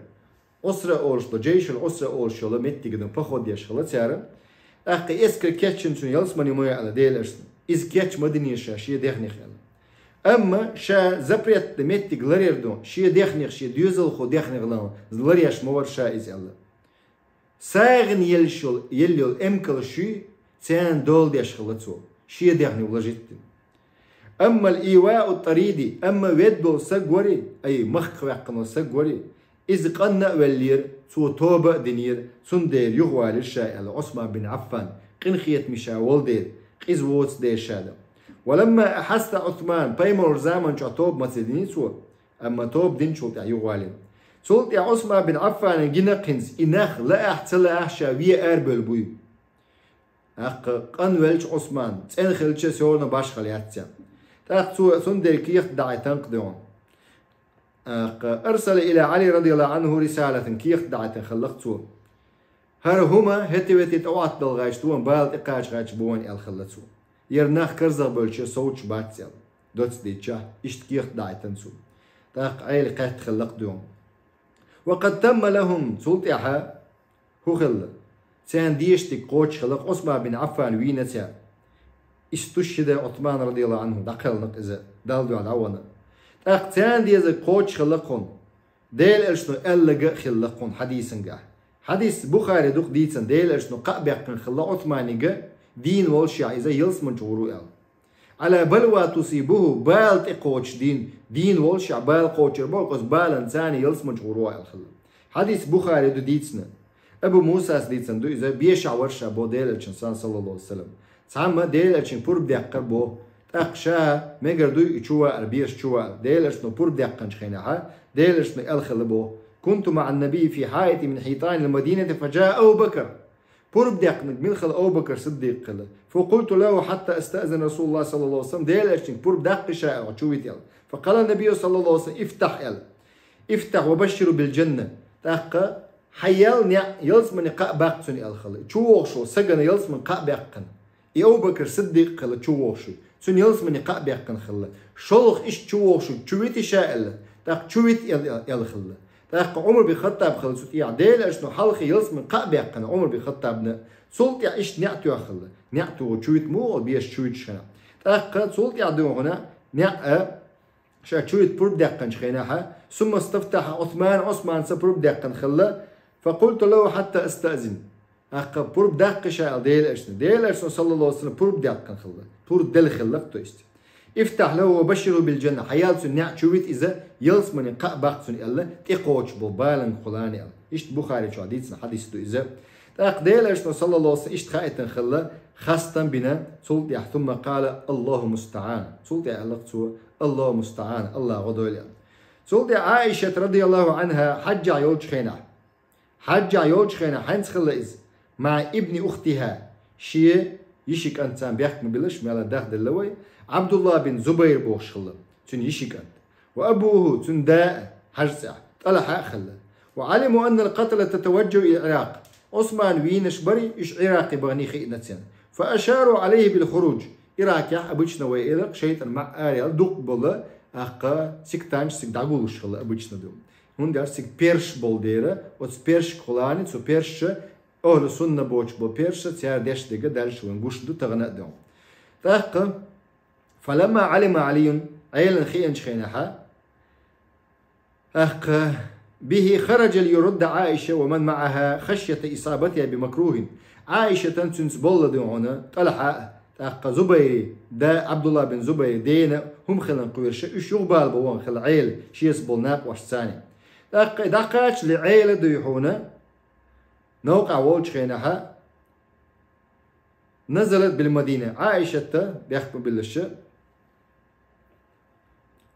أسرة أورشلو جيش الأسرة أورشلو متى جدا فخود يشخلت سعره أخي إسكر كاتشن شو يلسمني مويا على ديل أرسل إز كاتش مدني شيء دخني خيال أما شا زبريت متى غلرير دون شيء دخني شيء ديوزل خو دخني غلام زلرياش مور شا إز الله ساغن يلشل يليل أمكل شيء سان دول يشخلت سو شيء دخني ولاجت أما الإيواء الطريدي أما ويدبل سجوري أي مخ وقنا سجوري إذ قلنا ولير سو توبة دنير سندير يغوال الشائع عثمان بن عفان قنخيت مشاول دير قيز ووتس دير شادة ولما أحس عثمان بيمر زامن شو توب مسدين سو أما توب دين شو تاع يغوالين سولت يا عثمان بن عفان جنا قنز إناخ لا أحتل أحشا ويا أربل بوي أق قنولش عثمان تنخلش سورنا باش خلياتيا تاق سو سندير كيخ داعي تنقدون أرسل إلى علي رضي الله عنه رسالة كيخ دعت خلقتو هر هما هتوتي توات بالغاشتوان بالد إقاش غاش بوان الخلقتو يرناخ كرزغ بلش صوتش باتسل دوتس ديتشا إشت كيخ دعتنسو تاق عيل قاعد خلق دوم وقد تم لهم سلطعها هو خلق سان ديشتي قوش خلق عثمان بن عفان وينتا استشهد عثمان رضي الله عنه دقل إذا دالدو على عوانا اقتان ديز قوش خلقون ديل اشنو ألقى خلقون حديثا حديث بخاري دوق ديتسن ديل اشنو قابقن خلق عثماني دين والشيع إذا يلس من جورو على بلوى تصيبه بالت قوش دين والشيع بال قوش ربوكس بالن ثاني يلس من جورو حديث بخاري دو ديتسن أبو موسى ديتسن دو إذا بيشع ورشا بو ديل الشنسان صلى الله عليه وسلم تعمى ديل الشن بور بدقر بو أقشا مجردو يشوا أربيش شوا ديلش نو بور دقنش خينها ديلش نو الخلبو كنت مع النبي في حائط من حيطان المدينة فجاء أبو بكر بور دقن ملخل أبو بكر صديق قال فقلت له حتى استأذن رسول الله صلى الله عليه وسلم ديلش بور دق شاء وشويت يل فقال النبي صلى الله عليه وسلم افتح وبشروا بالجنة تاق حيال يلز من قاء باقتن الخل شو سجن يلز من قاء باقن أبو بكر صديق قال شو سن يلس من قاء بيقن خلا شلخ إيش شو شويت شائل تاق شويت يل خلا تاق عمر بخطاب خلا سوت يعدل إشنو حلخ يلس من قاء بيقن عمر بخطابنا سولت يا إيش نعتو خلا نعتو شويت مو بيش شويت شنا تاق سولت يعدو هنا نع شويت برب دقن شخيناها ثم استفتح عثمان سبرب دقن خلا فقلت له حتى استأذن أق برب دق شائل ديل إشنو صلى الله عليه وسلم برب دقن خلا بور دل خلق تويست افتح له وبشره بالجنة حيال سنع شويت إذا يلس من قاء باق سن الله تقوش بالبالن خلاني الله إشت بخاري شو حديث تو إذا تقديل إشنا صلى الله عليه وسلم إشت خائتا خلا خاصة بنا صلت ثم قال الله مستعان صلت الله مستعان الله غدول صلت عائشة رضي الله عنها حج يوج خينا حنس خلا إز مع ابن أختها شيء يشيك أنت سام بيحكم بلش مالا داخل اللوي عبد الله بن زبير بوش خلا تن يشيك أنت وأبوه تن داء حجزع طلع خلا وعلموا أن القتلة تتوجه إلى العراق عثمان وينش بري إش عراقي بغني خيئنتين فأشاروا عليه بالخروج إراك يح أبوشنا وإلق شيطان مع آريال دوق بلا أقا سيكتانش سيك داغولش خلا أبوشنا دوم هون دار سيك بيرش بول ديرا وتس بيرش خلاني تسو بيرش أهل سنة بوش بول بيرش تيار ديش ديگه دالش ونقوش دو تغنى دوم تاقا فلما علم علي عيلا خيئنش خينحا أقا به خرج ليرد عائشة ومن معها خشية إصابتها بمكروه عائشة تنسنس بول دعونا طلحة أقا زبيري دا عبد الله بن زبير دينا هم خلن قويرش إش يغبال بوان خل عيل شيس بولناق واش ثاني أقا دقاش لعيلة ديحونا نوقع وولش خينها نزلت بالمدينة عائشة بيحكم بالشيء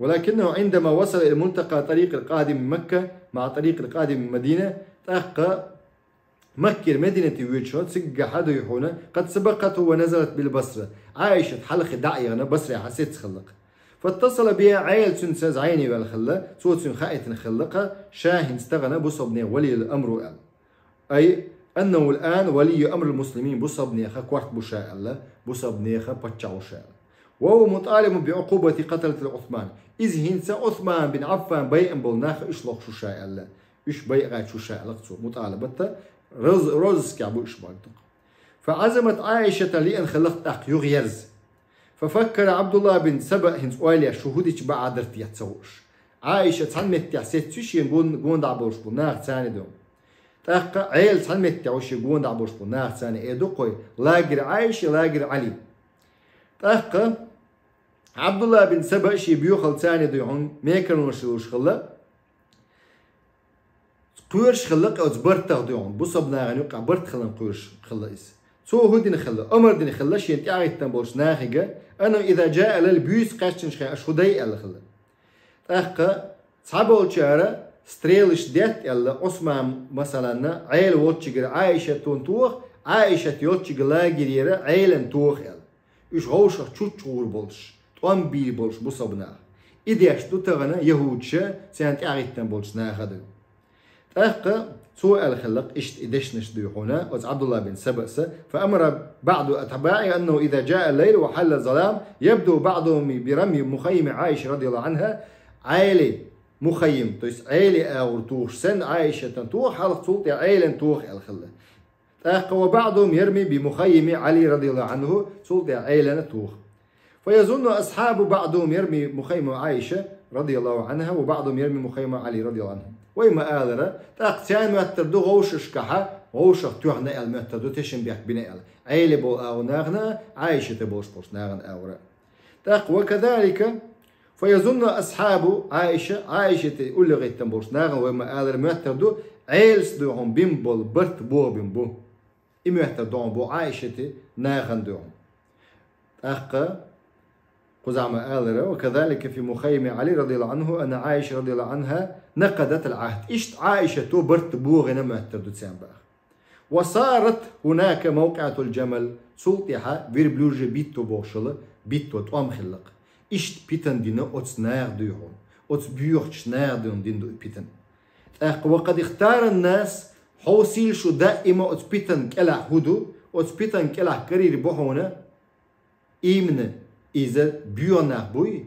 ولكنه عندما وصل إلى منطقة طريق القادم من مكة مع طريق القادم من المدينة تأقى مكة مدينة ويتشوت سجى حدا يحونا قد سبقته ونزلت بالبصرة عائشة حلق داعية بصرة حسيت تخلق فاتصل بها عيل سنساز عيني بالخلة صوت سن خائت نخلقها شاهن استغنى بصبني ولي الأمر قال أي أنه الآن ولي أمر المسلمين بصبني خا كوارت بشاء الله بصبني خا بتشعو شاء وهو مطالب بعقوبة قتلة العثمان إذ هنسى عثمان بن عفان بيئن بولناخ إشلوخ شو شاء الله إش بيئ شو شاء الله مطالبته روز كعبو إش باقتق فعزمت عائشة لأن خلقت أخ يغيرز ففكر عبد الله بن سبأ هنس أوليا شهودك بعدرت يتسوش عائشة تسلمت يحسيت تشي نقول دعبوش بناخ ثاني دوم تاقا عيل تسلمت يعوش يقول دعبوش بناخ ثاني إيدو قوي لاقر عائشة لاقر علي تاقا عبد الله بن سبأ شي بيوخل ثاني دوم ميكن وشلوش خلا قويرش خلق أو زبرت دوم بصبنا غنوقع برت خلنا قويرش خلا إس سو هودين خلا أمر دين خلا شي انت عايت تنبوش ناخجة أنا إذا جاء للبيوس قاشتنش خي أشهدي ألا خلا تاقا صعبوا الشارع ستريلش ديت يلا عثمان مثلا عيل واتشجر عائشة تونتوخ عائشة يوتشجر لا جريرة عيلن توخ يلا إيش غوشة تشور بولش توام بيل بولش بصبنا إديش تغنى يهودشة سانت عايتن بولش ناخدو تاقا سؤال خلق إشت إدشنش ديحونا وز عبد الله بن سبأس فأمر بعض أتباعه أنه إذا جاء الليل وحل الظلام يبدو بعضهم برمي مخيم عائشة رضي الله عنها عائلة مخيم تويس عائلة أو توش سن عائشة تنتوخ حلق صوت عائلة توخ الخلة تاقا وبعضهم يرمي بمخيم علي رضي الله عنه صوت عائلة توخ فيظن أصحاب بعضهم يرمي مخيم عائشة رضي الله عنها وبعضهم يرمي مخيم علي رضي الله عنه ويما آذرة تاقتيان مهتردو غوشش كحا غوشش توحنا المهتردو تشن بيك بناء عيلة بو أو ناغنا عايشة بوش ناغن أورا تاق وكذلك فيظن أصحاب عائشة يقول لغاية تنبوش ناغن ويما آذرة مهتردو عيلس دوهم بيمبول برت بو بيمبو مهتردو بو عايشة ناغن دوهم تاق قزعم آذرة وكذلك في مخيم علي رضي الله عنه أن عائشة رضي الله عنها نقدت العهد إشت عائشة تو برت بوغنا مهتردو تسامباخ وصارت هناك موقعة الجمل سلطحة فيربلوجة بيتو بوشل بيتو توام خلق إشت بيتن دينا أوتس ناغ ديهون أوتس بيوخش ناغ ديون دين دو بيتن وقد اختار الناس حوصيل شو دائما أوتس بيتن كلا هدو أوتس بيتن كلا كرير بوهونا إيمن إذا بيون نخبوي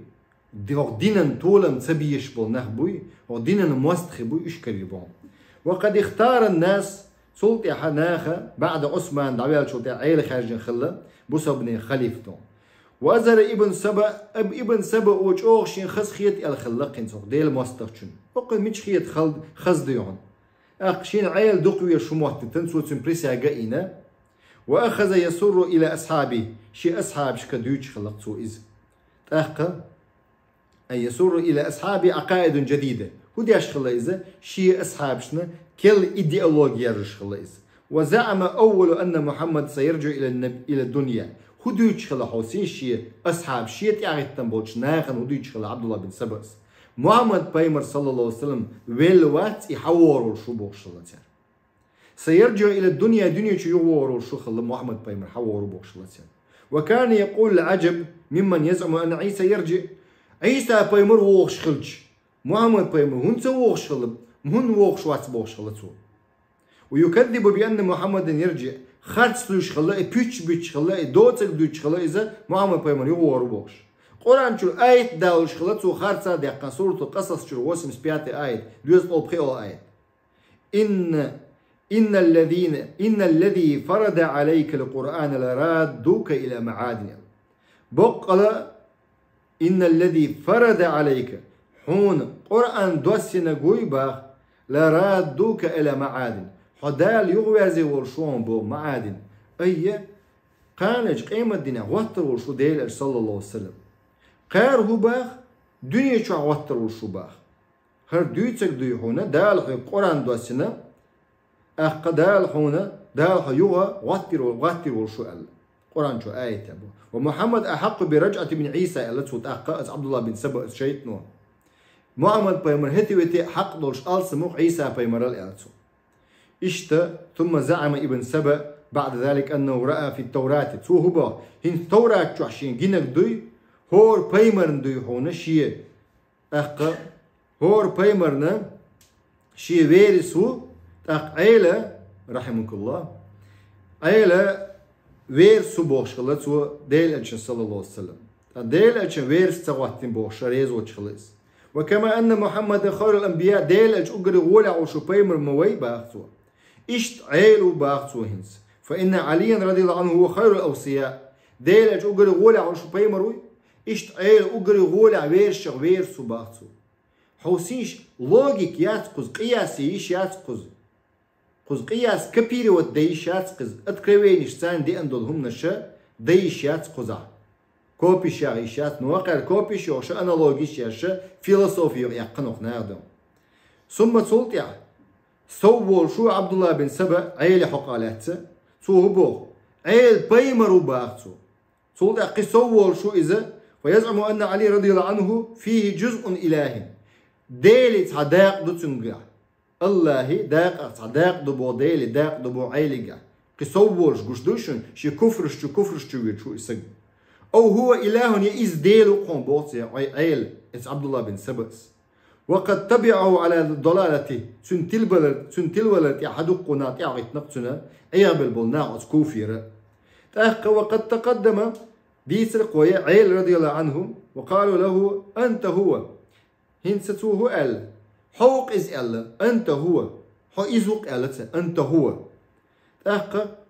دينن طولم تبيش بول نخبوي ودينن موستخ بوي إيش كريبون وقد اختار الناس سلطة حناخة بعد عثمان دعوال شلطة عيلة خارجين خلا بصبني خليفتهم وأزر ابن سبا وجوغشين خز خيط الخلاقين سوق ديل موستخشن وقل ميش خيط خز ديون أقشين عيل دقوية شموت تنسو تنبريسيا قائنا وأخذ يسر إلى أصحابه شي أصحاب شكدوش خلقتو إذ تأخذ أن يسر إلى أصحابه عقائد جديدة وديش خلا إذا شي أصحاب شنا كل إيديولوجيا رش خلا إذا وزعم أول أن محمد سيرجع إلى الدنيا هدوش خلا حوسين شي أصحاب شي تعرف تنبولش ناخن هدوش خلا عبد الله بن سبأس محمد بايمر صلى الله عليه وسلم ويلوات يحوروا شو بوشلتين سيرجع إلى الدنيا دنيا شو يوروا شو خلا محمد بايمر حوروا بوشلتين وكان يقول العجب ممن يزعم أن عيسى يرجع عيسى بايمر ووخش خلج محمد بايمر هون سووخش خلب هون ووخش واتس بوخش خلتو ويكذب بأن محمد يرجع خرج لوش خلا بيتش بيتش خلا دوتك دوتش خلا إذا محمد بيمر يغور بوش قرآن شو آية داوش خلا تو خرج دقة سورة القصص شو واسم سبيات آية دوز أبخي آية إن الذي فرض عليك القرآن لرادوك إلى معادن بقلا إن الذي فرض عليك حون قرآن دوسنا قويبا لرادوك إلى معادن حدال يغوازي ورشون بو معادن أي قانج قيمة دينا واتر ورشو ديل صلى الله عليه وسلم قار هو باخ دنيا شو واتر ورشو باخ هر دويتك دويحونا دال حي قرآن دوسنا أخ دال حونا دال حيوها واتر ورشو أل قرآن شو آية أبو ومحمد أحق برجعة من عيسى التي تأقى عبد الله بن سبأ شيء نوع محمد بيمر هتي وتي حق دولش آل سموح عيسى بيمر الألتو ثم زعم ابن سبأ بعد ذلك أنه رأى في التوراة تو هبا هن التوراة شوحشين جينك دوي هور بيمرن دوي هون شيء أخ هور بيمرن شيء ويرسو أخ عيلة رحمك الله عيلة ويرسو بوشخلة تو ديل أجن صلى الله عليه وسلم ديل أجن ويرس تغواتين بوش ريز وشخلص وكما أن محمد خير الأنبياء ديل أجن أقري غولع وشو بيمر موي باختو إشت عيلو باختو هنس فإن عليا رضي الله عنه هو خير الأوصياء ديل أجن أقري غولع وشو بيمروي إشت عيل أقري غولع ويرشغ ويرسو باختو حوسيش لوجيك ياتقز قياسيش ياتقز قز قياس كبيري وديش ياتقز أتكريوينيش سان دي أندول هم نشا ديش ياتقزع كوبيش يغيشات نوقع كوبيش يوشا أنالوجيش ياشا فيلسوفي يقنق ناردم ثم تولت يا سوول شو عبد الله بن سبأ عيل حقالات سو هبوغ عيل بيمرو باختو تولت يا سوول شو إذا ويزعم أن علي رضي الله عنه فيه جزء إلهي ديلي تعداق دو تنقع الله داق تعداق دو بو ديلي داق دو بو عيلي قصولش قشدوشن شي كفرش شو إسق أو هو إله يئز ديلو قوم بوطي عيل إس عبد الله بن سبأس وقد تبعه على ضلالته سنتلولت يحدقنا تعغت نقصنا عيابل بلناع كوفير وقد تقدم ديسر قوية عيل رضي الله عنه وقالوا له أنت هو هنستوه أل حوق إز أل أنت هو حو إزوق ألت أنت هو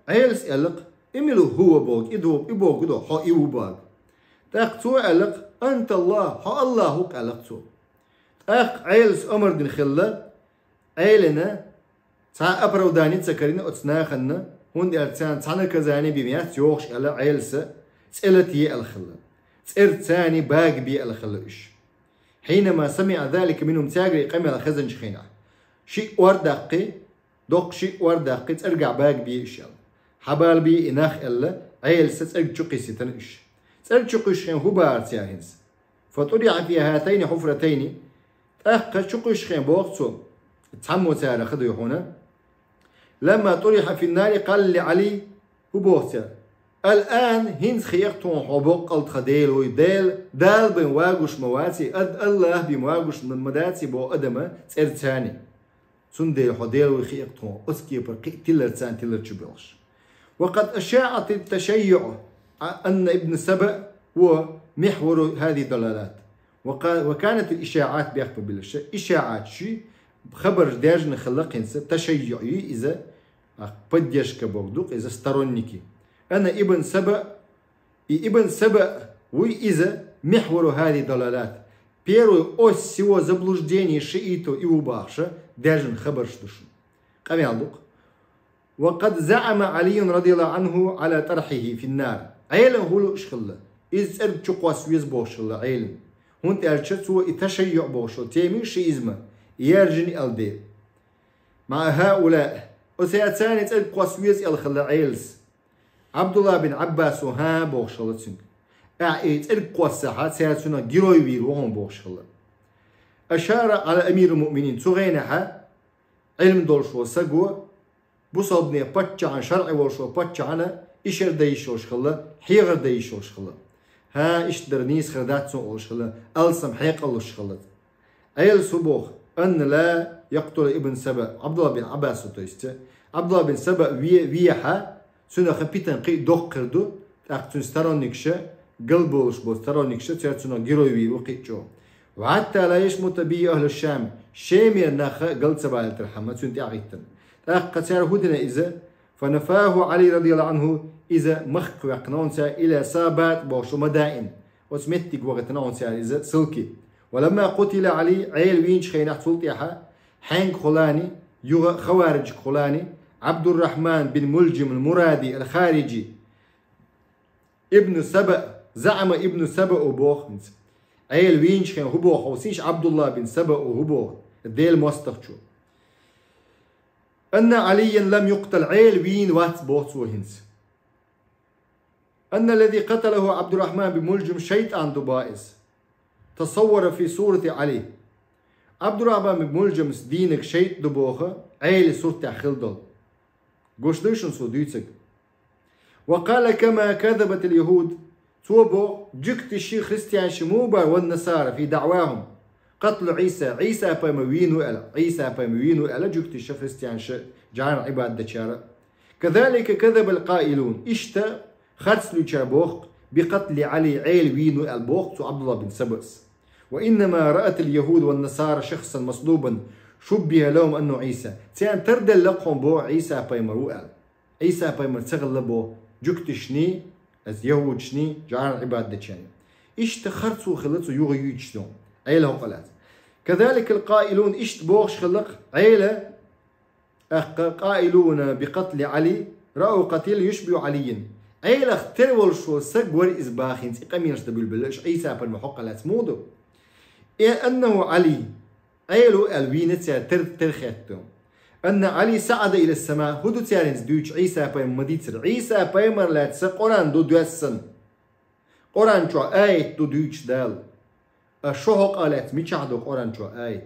عيل سألق إملو هو بوك إبوك دو حو إيو باك تو ألق أنت الله حو الله هوك ألقتو عيل أمر دين خلا عيلنا تا أبرو داني تسكرين أتناخنا هون دي أرتان تانا كزاني بميات يوخش ألا عيلسة سألتي الخلا سأرتاني باق بي الخلا إش حينما سمع ذلك منهم تاقري قمي الخزن شخينا شيء وردقي دوق شيء وردقي ترجع باق بي إش حبال بي إناخ ألا عيلسة ترجع شقي ستن إش ترجع شقي شخين هو بارتيا هنس فطرع في هاتين حفرتين شقي شخين بوقتو تحمو تارا خذوا هنا لما طرح في النار قال لعلي هو بوقتها الآن هنس خيقتون حبوق قلت خديل ويديل دال بين واقوش مواتي الله بمواقوش من مداتي بو أدمة ترتاني سنديل حديل ويخيقتون أسكي برقي تلرتان تلرتشبلش وقد أشاعت التشيع أن ابن سبأ هو محور هذه الضلالات وكانت الإشاعات بيحكم بالشيء إشاعات شيء خبر داج نخلق هنس تشيعي إذا بديش كبوردوق إذا سترونيكي أنا ابن سبأ وإذا محور هذه الضلالات بيرو أوس سوى زبلوجديني شئيتو إيو باخشة داج خبر شدوش قام يعلق وقد زعم علي رضي الله عنه على طرحه في النار عيلا هولو إشخلا إذ أرد شقواس ويز بوشلا عيلا هون تأرشت سوى تشيع بوشلا تيمي شئيزما يرجني الدير مع هؤلاء وسيأتاني تأرد قواسويز الخلا عيلس عبد الله بن عباس وها بوشلا تسنك تأرد قواساحات سيأتونا جيروي ويرو هم بوشلا أشار على أمير المؤمنين تغينها علم دولشو سقوة بصابني باتشان شرعي وشو باتشانا إشر دايشوش خلا حيغر دايشوش خلا ها إشتر نيس خردات سوش خلا ألسم حيق اللوش خلا عيل سبوخ أن لا يقتل ابن سبأ عبد الله بن عباس تيست عبد الله بن سبأ ويحا سنة خبيتن قي دقردو أقتن سترونيكشة قلبوش بو سترونيكشة تيرتنا جيروي وقيتشو وحتى لا يشمت بي أهل الشام شامير ناخا قلت سبع الترحمة سنتي عقيتن قتار هدنا إذا فنفاه علي رضي الله عنه إذا مخك وقنونسا إلى سابات بوشو مدائن وسمتك وقتنونسا إذا سلكي ولما قتل علي عيل وينش خينات سلطيحة حين خلاني يغ خوارج خلاني عبد الرحمن بن ملجم المرادي الخارجي ابن سبأ زعم ابن سبأ وبوخ عيل وينش خين هبوخ وسيش عبد الله بن سبأ وهبوخ الديل مستخشو أن عليا لم يقتل عيل وين وات بوخ وهنس أن الذي قتله عبد الرحمن بن ملجم شيطان دبائز تصور في صورة علي عبد الرحمن بن ملجم دينك شيط دبوخه عيل صورة خلدل قوش دوشن سو ديتك وقال كما كذبت اليهود توبو جكت الشيخ خريستيان شموبا والنصارى في دعواهم قتل عيسى باموينو ألا عيسى باموينو ألا جكت الشيخ خريستيان جعان عباد دشارة كذلك كذب القائلون اشتا خرسلو شابوخ بقتل علي عيل وينو البوخ عبد الله بن سبأس وإنما رأت اليهود والنصارى شخصا مصلوبا شبه لهم أنه عيسى تيان تردل لقهم بو عيسى بامرو ألا عيسى بامر تغل بو جكت شني از يهود شني جعان عباد دشاني اشتا خرسو خلطو يغي يجتون عيله قلات كذلك القائلون اشت بوخش خلق عيله قائلون بقتل علي رأوا قتيل يشبه علي عيله اخترول شو سق ور إزباخين قمين اشتبه البلش عيسى بالمحقة لا تمودو أنه علي عيله الوينة ترخيتهم أن علي صعد إلى السماء هدو تيارنز دوش عيسى بايم مديتر عيسى بايمر لا تسق قرآن دو دوسن قرآن شو آيت دو دوش دال الشهق قالت ميشاهدو قرآن شو آيت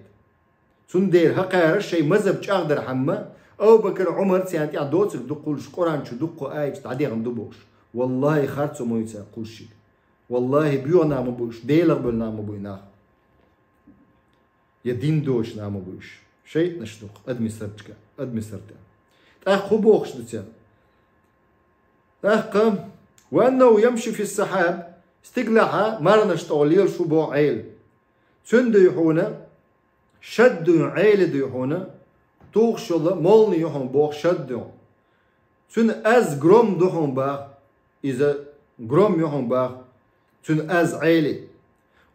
سندير هقار شيء مذهب شاغدر حما أو بكر عمر تيانتي عدوتك دقولش قرآن شو دقو آيت تعدي عندبوش والله خارتو مويتا قولشي والله بيو نامو بوش ديلغ بل نامو بوينا يدين دوش نامو بوش شيء نشتوق أدمي سرتك أخو بوخش دتيان أخ وأنه يمشي في السحاب استقلعها مرنا شتوليل شو بو عيل سند يحونا شد عيل يحونا توخ شل مولني يحون بو شد سن از جروم دحون با إذا جروم يحون با سن از عيل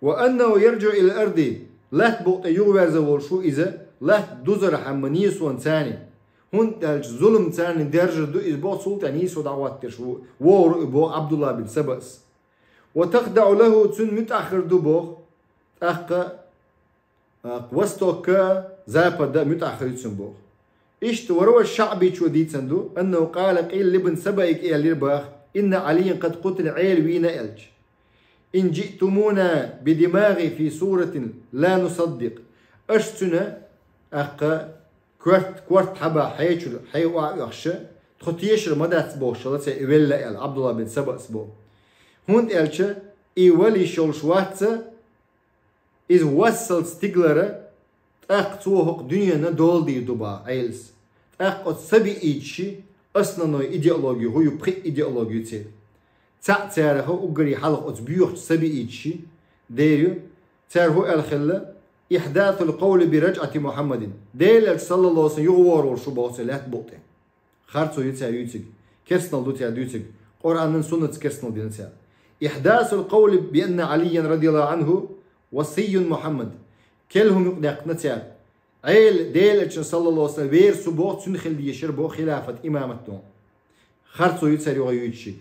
وأنه يرجع إلى الأرض لا تبقى يغوز شو إذا لا دوزر حمني سون ثاني هون تلج ظلم ثاني درجة دو إذا سلطاني سو دعوات تشو وور بو عبد الله بن سبأس وتخدع له تن متأخر دبوغ أخ وستوك زابا متأخر تنبوغ إشت وروى الشعبي شو دي تندو أنه قال قيل لابن سبأك إلى الإرباخ إن علي قد قتل عيل وينا ألج إن جئتمونا بدماغي في صورة لا نصدق أشتنا أخ كورت حبا حيوع يخشى تخطيش رمضات بوش الله سيولا إل عبد الله بن سبأس بو هون ألشة إيولي شولشواتة إذ وصل ستيغلرة تأخذوه دنيا دول دي دوبا عيلس تأخذ سبي إيشي أصلا نوع إيديولوجي هو يبقى إيديولوجي تير تعرفه أقري حلق أتبيوح سبي إيشي ديريو تعرفه الخلة إحداث القول برجعة محمد ديل صلى الله عليه وسلم يغور ورشبوت لا تبوته خارتو يتسع يوتيك كرسنال دوتيا دوتيك قرآن سنة كرسنال دينتيا إحداث القول بأن عليا رضي الله عنه وصي محمد كلهم يقنتيا عيل ديل صلى الله عليه وسلم وير سبوت سنخل يشربو خلافة إمامته خارتو يتسع يوتيك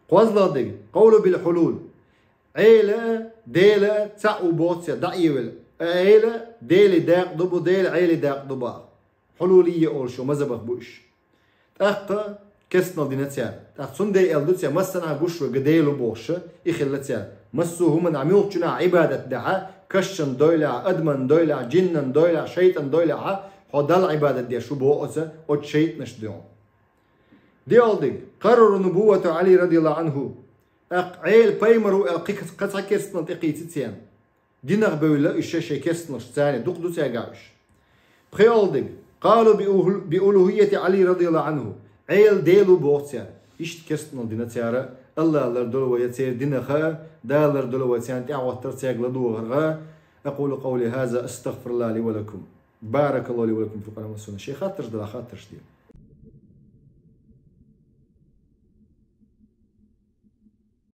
قوزلا دي قول بالحلول عيلة ديلة تعو بوتيا دعيول عيلة ديلي داق دبو ديل عيلة داق دبا حلولية أولشو مزبخ بوش تأخذ كسنا دينتيا تأخذ سندي ألدوتيا مسنا بوشو قديلو بوش إخلتيا مسوه من عميوقنا عبادة دعا كشن دويلع أدمن دويلع جنن دويلع شيطان دويلع حدال عبادة دي شو بوقسة أو شيط نشديون دي ألدي قرر نبوة علي رضي الله عنه عيل بايمرو قطع كسنا تقيتيان دينار بولا إشي كسنا شتاني دوق دوتيا قاوش بخي ألدي قالوا بألوهية علي رضي الله عنه عيل ديلو بوغتيار إشت كستنو دينا تيارا الله لردولو ويتسير دينا خا دا لردولو ويتسير تعوتر تياق لدو غرغا. أقول قولي هذا أستغفر الله لي ولكم. بارك الله لي ولكم في القرآن والسنة. شيخ خاطرش دلا خاطرش ديال